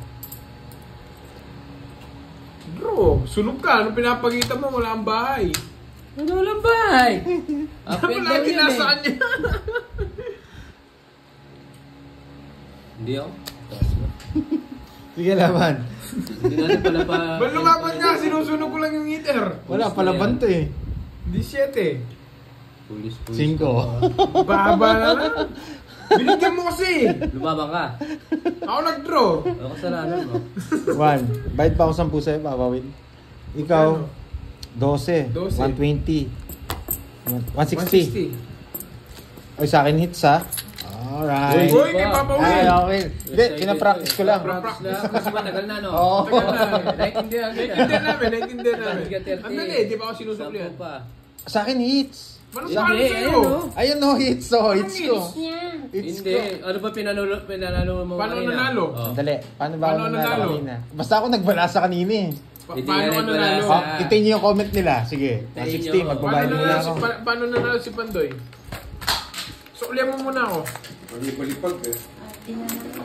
Bro, sunog ka. Anong pinapagita mo? Wala ang bahay. Ano lang ba? Up Dapat and down lagi yan nasa eh. kanya. Hindi ako. Taas ba? Sige laban. Hindi natin pala pa... Ba't lumaban nga? Sinusunog ko lang yung heater. Wala, Pulis na palaban yan. to eh. Di 7. Pulis. 5. Baba na lang. Binigyan mo kasi. Lumabang ka. Ako nag-draw. Ano kasalanan mo? 1. Bayad pa ako 10 sa'yo, papawin. Ikaw, 12. 12. 120. 160. Oy, sa akin hits ha. Alright. Boy, kay Papa Ay, Will. okay. Hindi, pinapractice ko lang. Practice lang. Kasi matagal na, no? Oo. Naintindihan kita. Naintindihan namin. Ang dali, di ba ako sinusuplihan? Sampu pa. Sa akin hits. Paano Hindi, sa akin sa'yo? ayun, no? Ayun no, hits ko. Hits ko. hits? Yan. Hits Hindi. ko. Ano ba pinanalo mo Paano kanina? nanalo? Oh. Dali, paano ba Paano ako nanalo? nanalo kanina? Basta ako nagbalasa kanina eh. Hindi Paano yan ka nagbalasa. nanalo? Ah. Itayin niyo yung comment nila. Sige, Itayin 160, niyo. magbabayad muna ako. Paano nanalo si Pandoy? Suklihan mo muna ako. Palipag eh. Tinanong ko.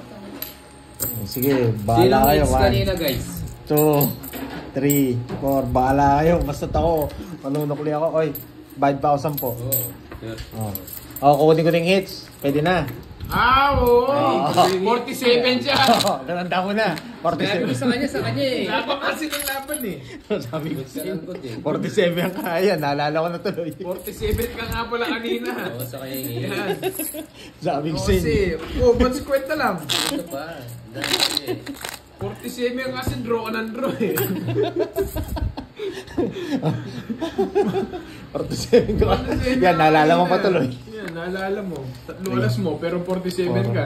Sige, Sino bahala kayo. hits 1, kanina, guys? 2, 3, 4, bahala kayo. Basta't ako, manunukli ako. Oy, bayad pa ako 10. Oo. Sure. Oh, kukunin ko ng hits. Pwede na. Oo. Ah. 47 siya. Gananda mo na. Sabi ko 47. sa kanya eh. Laban kasi ng laban eh. Sabi ko Good ka lang, good eh. 47 ang kaya. Naalala ko na tuloy. 47 ka nga pala kanina. Oo, sa kanya eh. Yan. Sabi ko Oo, sa inyo. kasi, ba't kwenta lang? Ito pa. Dami eh. 47 yung kasi draw ka ng draw eh. 47 ko. Yan, naalala mo pa tuloy. Yan, naalala mo. 3 alas mo, pero 47 ka.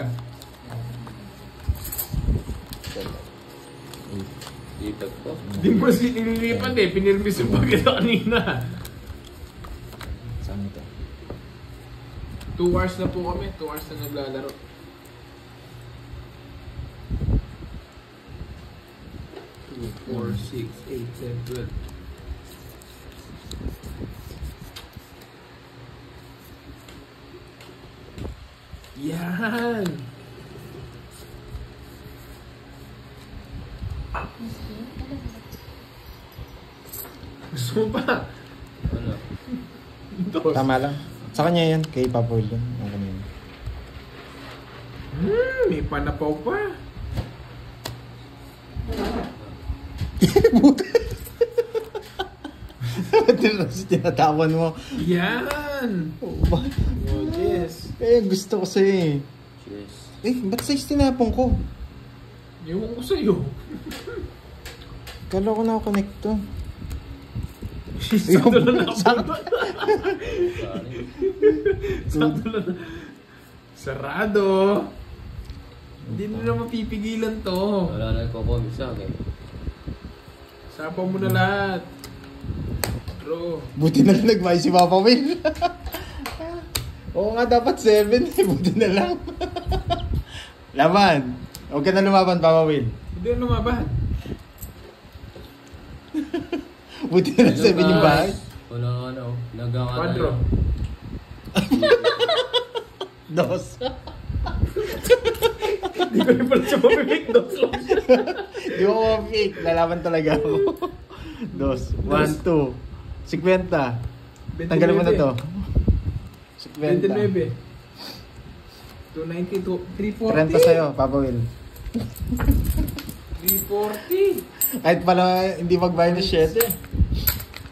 Dito po. Di mo sinililipan eh, pinirmis yung pagkita kanina. Saan ito? 2 hours na po kami, 2 hours na naglalaro. Two, 4, 6, 8, 10, 12. Yan! Gusto mo pa? Ano? Dos. Tama lang. Sa kanya yan. Kay Papa Will yan. Ang kanina. May panapaw pa. Tinatawan mo. Yan! Oh, ba? Oh, yes. Eh, gusto ko sa'yo eh. Yes. Eh, ba't size tinapong ko? Ewan ko sa'yo. Kala ko na-connect to. Sakto na na. Sakto. Sakto na na. Sarado. Hindi na mapipigilan to. Wala na nagko-comment sa akin. Sapaw mo na lahat. Bro. Buti na lang nagmay si Papa Will. Oo nga, dapat 7 eh. Buti na lang. Laban. Huwag ka na lumaban, Papa Will. Hindi na lumaban. Buti na lang 7 yung bahay. Wala nga ano. Nagkakatayo. Quadro. Dos. Hindi ko rin pala siya mapipik. Dos lang siya. Di mo mapik. Lalaban talaga ako. 1, 2. 50. Tanggalin mo na to. 50. 29. 292. 340. 30 sa'yo, Papa Will. 340. Kahit pala hindi magbayad ng 7.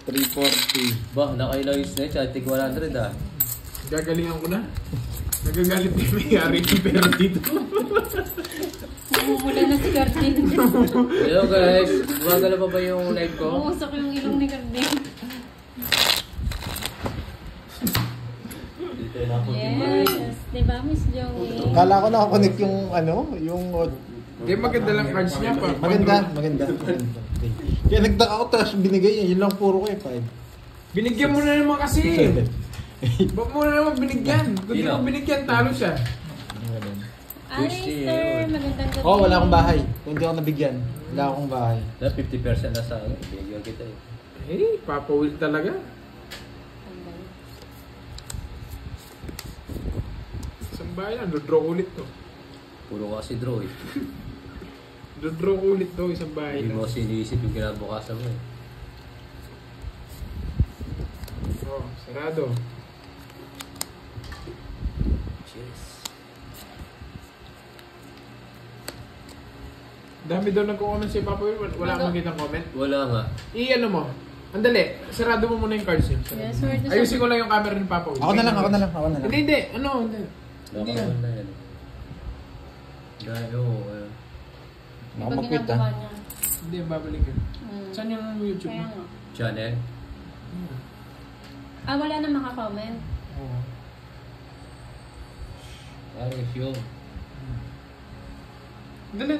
340. Bah, nakailang yung snatch. I think 100 ah. Gagalingan ko na. Nagagalit na yung may-ari ng pera dito. Namumula na si Cardin. Hello guys. Gumagala pa ba yung live ko? Umusok yung ilong ni Cardin. Yes. Diba, Miss Joey? Kala ko nakakonect yung yung... Hindi, maganda lang cards niya pa. Maganda. Okay. Kaya nagtaka ako, tapos binigay niya. Yun lang puro ko 5. Binigyan mo na naman kasi. Ba't mo na naman binigyan? Kung di mo binigyan, talo siya. Alistair, magandang gabi. Oh, wala akong bahay. Kung hindi ako nabigyan, wala akong bahay. Na 50% na sa akin. Binigyan kita eh. Eh, Papa Will talaga. Isang bayan, dodraw ulit to. Puro kasi draw eh. Dodraw ulit to, isang bayan. Hindi mo sinisip yung kinabukasan mo eh. Oh, sarado. Cheers. Dami daw nagko-comment si Papa Will. Wala kang makitang comment. Wala nga. I-ano mo? Andali, sarado mo muna yung cards niya. Yes, where does Ayusin ko lang yung camera ni Papa Will. Ako na lang. Hindi. Ano? Hindi. Hindi yan. Nakakaman na yan. Dahil Ako Pag mag-quit ginagawa niya. Hindi, babalik yun. Mm. Saan yung YouTube Kaya mo? nga. channel. Wala na makakomment. Oo. Ayos yun. Dali.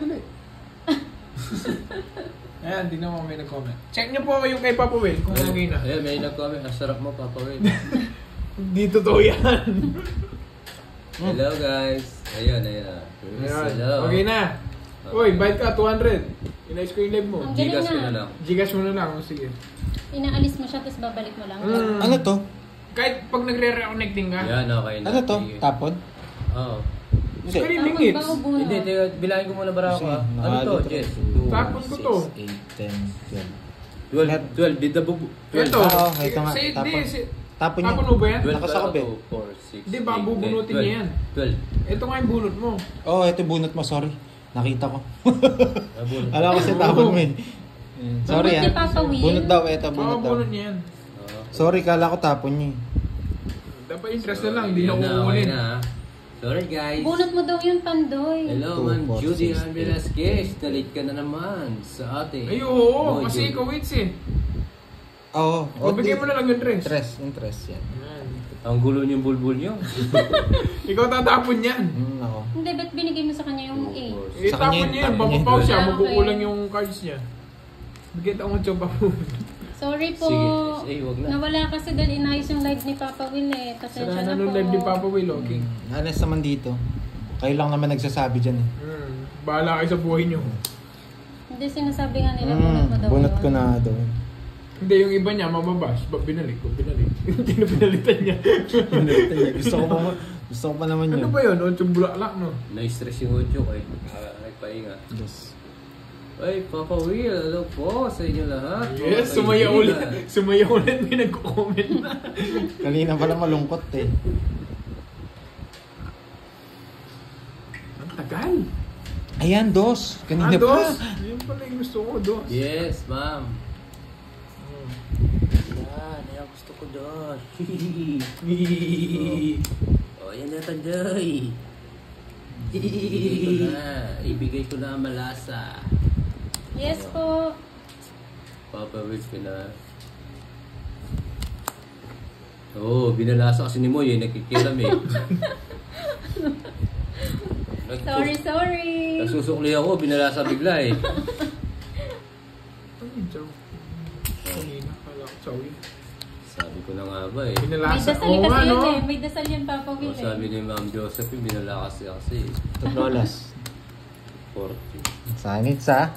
Ayan, tingnan mo may nag-comment. Check nyo po yung kay Papa Will kung okay na. Ayan, may nag-comment. Ang sarap mo, Papa Will. Hindi totoo yan. Hello guys. Ayan. Ayan. Hello. Okay na. Uy, bayad ka, 200. Inayos ko yung live mo. Ang galing Gcash ko na. na lang. Gcash mo na lang. Oh, sige. Inaalis mo siya, tapos babalik mo lang. Ano to? Kahit pag nagre-reconnecting ka. Yan, okay na. Ano to? Sige. Tapon? Oo. Hindi. Tapos Minutes. bago bunot. Hindi, teka, bilangin ko muna bara ako ah. Ano to, Jess? Tapon ko to. 8, 10, 12. Did the book? 12. Ito. Oo, ito nga. Say, Tapon. hindi, Tapon niya. Tapon mo ba yan? 12 Nakasakop eh. 4, 6, Hindi, baka bubunutin niya yan. 12. Ito nga yung bunot mo. Oh, ito bunot mo, sorry. Nakita ko. Nabunot. Alam ko kasi tapon mo eh. Sorry Bunot ni Papa Will. Bunot daw, eto Oo, bunot daw. bunot niya yan. Oo. Sorry, kala ko tapon niya eh. Dapat interest na lang, hindi na Yan okay kukunin. na, ah. Sorry guys. Bunot mo daw yun, Pandoy. Hello, 2, man. 4, Judy 6, Ann Velasquez. Nalit ka na naman sa ating. Ay, oo, Boy, kasi Judy. ikaw wits eh. Oo. O, bigay mo na lang yung interest. Interest yan. Yan. Ang gulo niyong bulbul niyo. Ikaw tatapon yan. Ako. Hindi, ba't binigay mo sa kanya yung 8? Eh, Sa kanya tapon yun, niya yan. tapon niya. Papapaw siya, Ah, okay. magkukulang yung cards niya. Bigyan ako ng pa po. Sorry po. Sige, wag na. Nawala kasi dahil inayos yung live ni Papa Will eh. Pasensya Sana na nung po. live ni Papa Will, okay. Honest naman dito. Kayo lang naman nagsasabi dyan eh. Bahala kayo sa buhay niyo. Hindi, sinasabi nga nila bunot mo daw Bunot yun. ko na daw. Hindi, yung iba niya, mababas. Binalik ko, binalik. Hindi na pinalitan niya. Gusto ko pa naman yun. Ano ba yun? 8 bulaklak, no? Na-stress yung audio ko eh. Nagpahinga. Yes. Ay, Papa Will, hello po sa inyo lahat. Yes, Mga sumaya kaibigan. ulit. Sumaya ulit, may nagko-comment na. Kanina pala malungkot eh. Ang tagal. Ayan, dos. Kanina Dos. pa. Yun pala yung gusto ko, dos. Yes, ma'am. Yan gusto ko doon. Oh, yan na tanday. Ibigay ko na ang malasa. Yes po. Papa Will, Oo, binalasa kasi ni Moy, nakikilam eh. Sorry. Nagsusukli ako, binalasa bigla eh. Ay, joke. Kanina pala ako, sorry. Sabi ko na nga ba eh. May Pinalasa. dasal Oo kasi nga, yun no? eh. May dasal yan, Papa Oh, Will sabi eh. ni Ma'am Josephine, binalasa kasi. Lolas. 40. Sanit sa.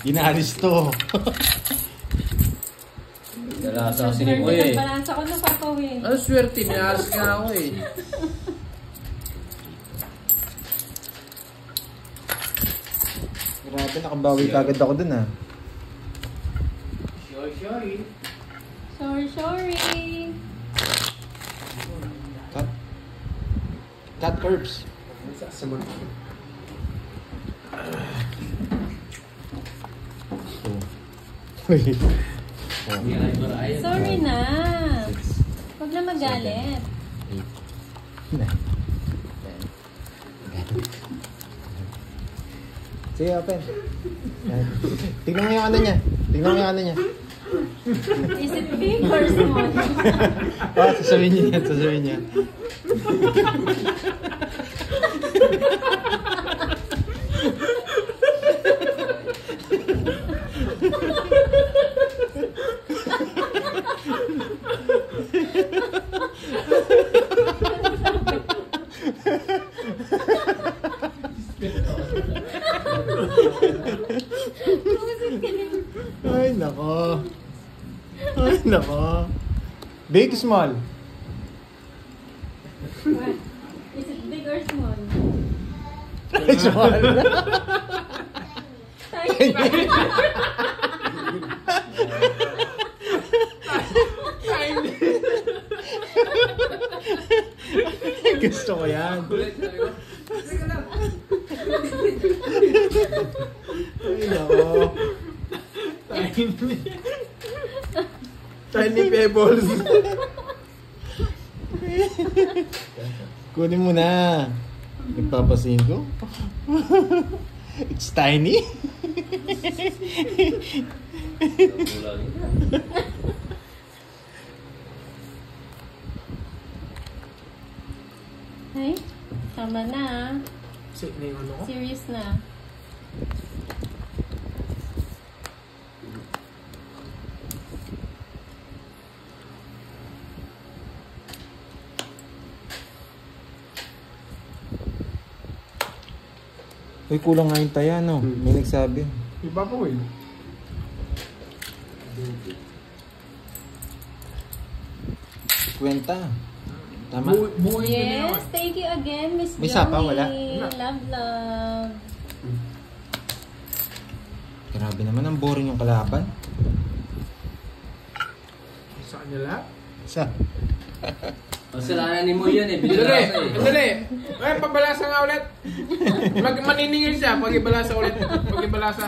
Inaalis to. Binalasa kasi ni Moy eh. Balansa ko na, Papa Will. Ano swerte, binalas nga ako eh. Grabe, nakabawi kagad ako dun ah. Sorry. Sorry. Cut herbs. Sasama. Sorry na. Huwag na magalit. 8, 9, 10. Sige, open. Tignan mo yung ano niya. Tignan mo yung ano niya. Is it big or small? Sasabihin niya yan. Sasabihin niya. Ay, nako. Ay, nako. Big, small? What? Is it big or small? Small. Tiny. Gusto ko yan. Ay, nako. Tiny pebbles. Kunin mo na. Nagpapasin ko. It's tiny. Ay, tama na. Sit na yung ano ko. Serious na. Uy, kulang nga yung taya, no? May nagsabi. Iba po eh. Kwenta. Tama? Buhay ka na Yes, naman. thank you again, Miss May sapa, Johnny. wala? Love. Grabe naman, ang boring yung kalaban. Sa kanya lahat. Sa? Kasalanan ni mo yan eh. Dali! Binalasa eh. Dali! Ay, pabalasa nga ulit. Maniningil siya pag ibalasa ulit. Pag ibalasa.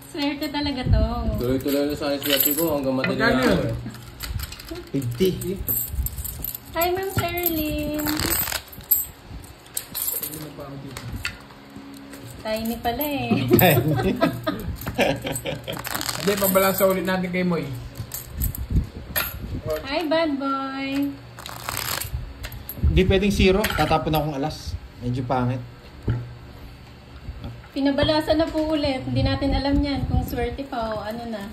Swerte talaga to. Tuloy-tuloy na sa akin swerte ko hanggang matali Magkano ako yun? eh. 50. Hi, Ma'am Sherilyn. Hindi na pa ako dito. Tiny pala eh. Hindi, pabalasa ulit natin kay Moy. Hi, bad boy. Hindi pwedeng 0. Tatapon akong alas. Medyo pangit. Pinabalasan na po ulit. Hindi natin alam yan kung swerte pa o ano na.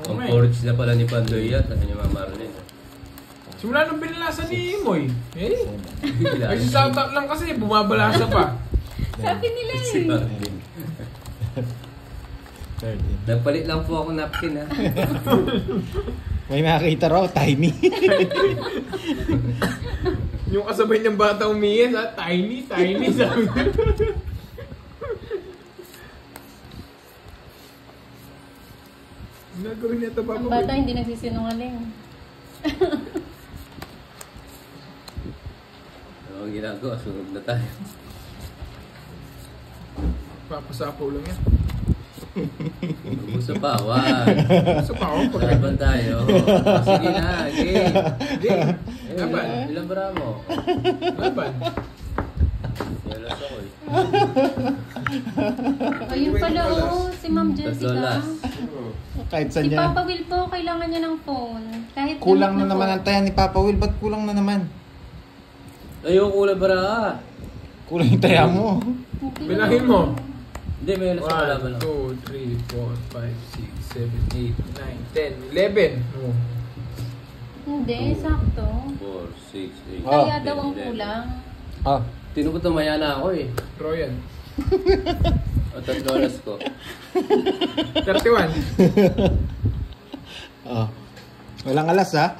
Ang porridge na pala ni Pandoy yan. Ano niya mamaralin eh. Simula nung binalasa ni Moy. Eh? Bigla. Ay, si Southdock lang kasi, bumabalasa pa. Sabi nila Si eh. Marvin. 30. Nagpalit lang po ako napkin ha. May nakakita raw, tiny. Yung kasabay ng bata umiyan, tiny, tiny, sabi niya. Nagawin niya ito, Papa. Ang bata hindi nagsisinungaling. Ano ang ginagawa? Sunog na tayo. Papasapaw lang yan. Gusto pa, wag. Gusto pa ako. Laban tayo. Sige na, game. Hindi. Laban. Ilang bara mo? Laban. Yalas ako eh. Ayun pala oh, si Ma'am Tatlo Jessica. last. Kahit saan Si niya. Papa Will po, kailangan niya ng phone. Kahit Kulang na gamit naman po. ang taya ni Papa Will. Ba't kulang na naman? Ayoko ulang bara. Kulang yung taya mo. Hindi Bilangin mo. Hindi, may alas na kalaban 1, ako. 2, 3, 4, 5, 6, 7, 8, 9, 10, 11. Oh. Hindi, sakto. 4, 6, 8. Kaya daw ang kulang. Ah. Tinupot na maya na ako eh. Royan. O tatlo alas ko. 31. Oh. Walang alas, ha?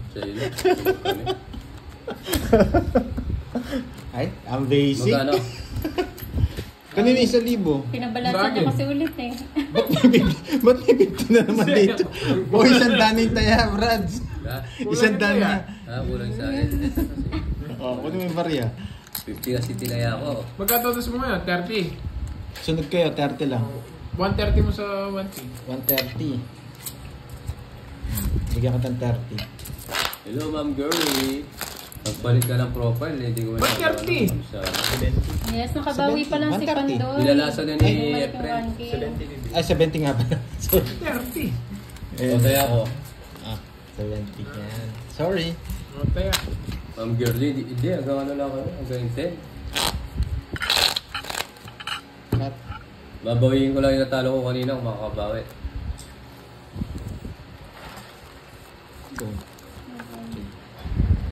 Sa'yo na. Ay, ang basic. Magkano? Kanina 1,000. Pinabalansan niya Bakit? kasi ulit eh. Ba't may 50 na naman dito? O, 100 na yung taya, Brads. Ha? 100 na. Kulang sa akin. O, kunin mo yung barya. 50 kasi tinaya ko. Magkatotos mo ngayon? 30. Sunod kayo, 30 lang. 130 mo sa 1K. 130. Bigyan ka ng 30. Hello, Ma'am Girlie. Pagpalit ka ng profile, hindi ko Ba't 30? Yes, nakabawi pa lang si 130. Pandol. Nilalasa na ni Bumalik yung Efren. 1K. Ay, 70 nga pala. Sorry. 30. O, kaya ako. Ah, 70 yan. Sorry. O, kaya. Ma'am Girlie, hindi. Hanggang ano lang ako. Hanggang 10. Cut. Babawiin ko lang yung natalo ko kanina kung makakabawi.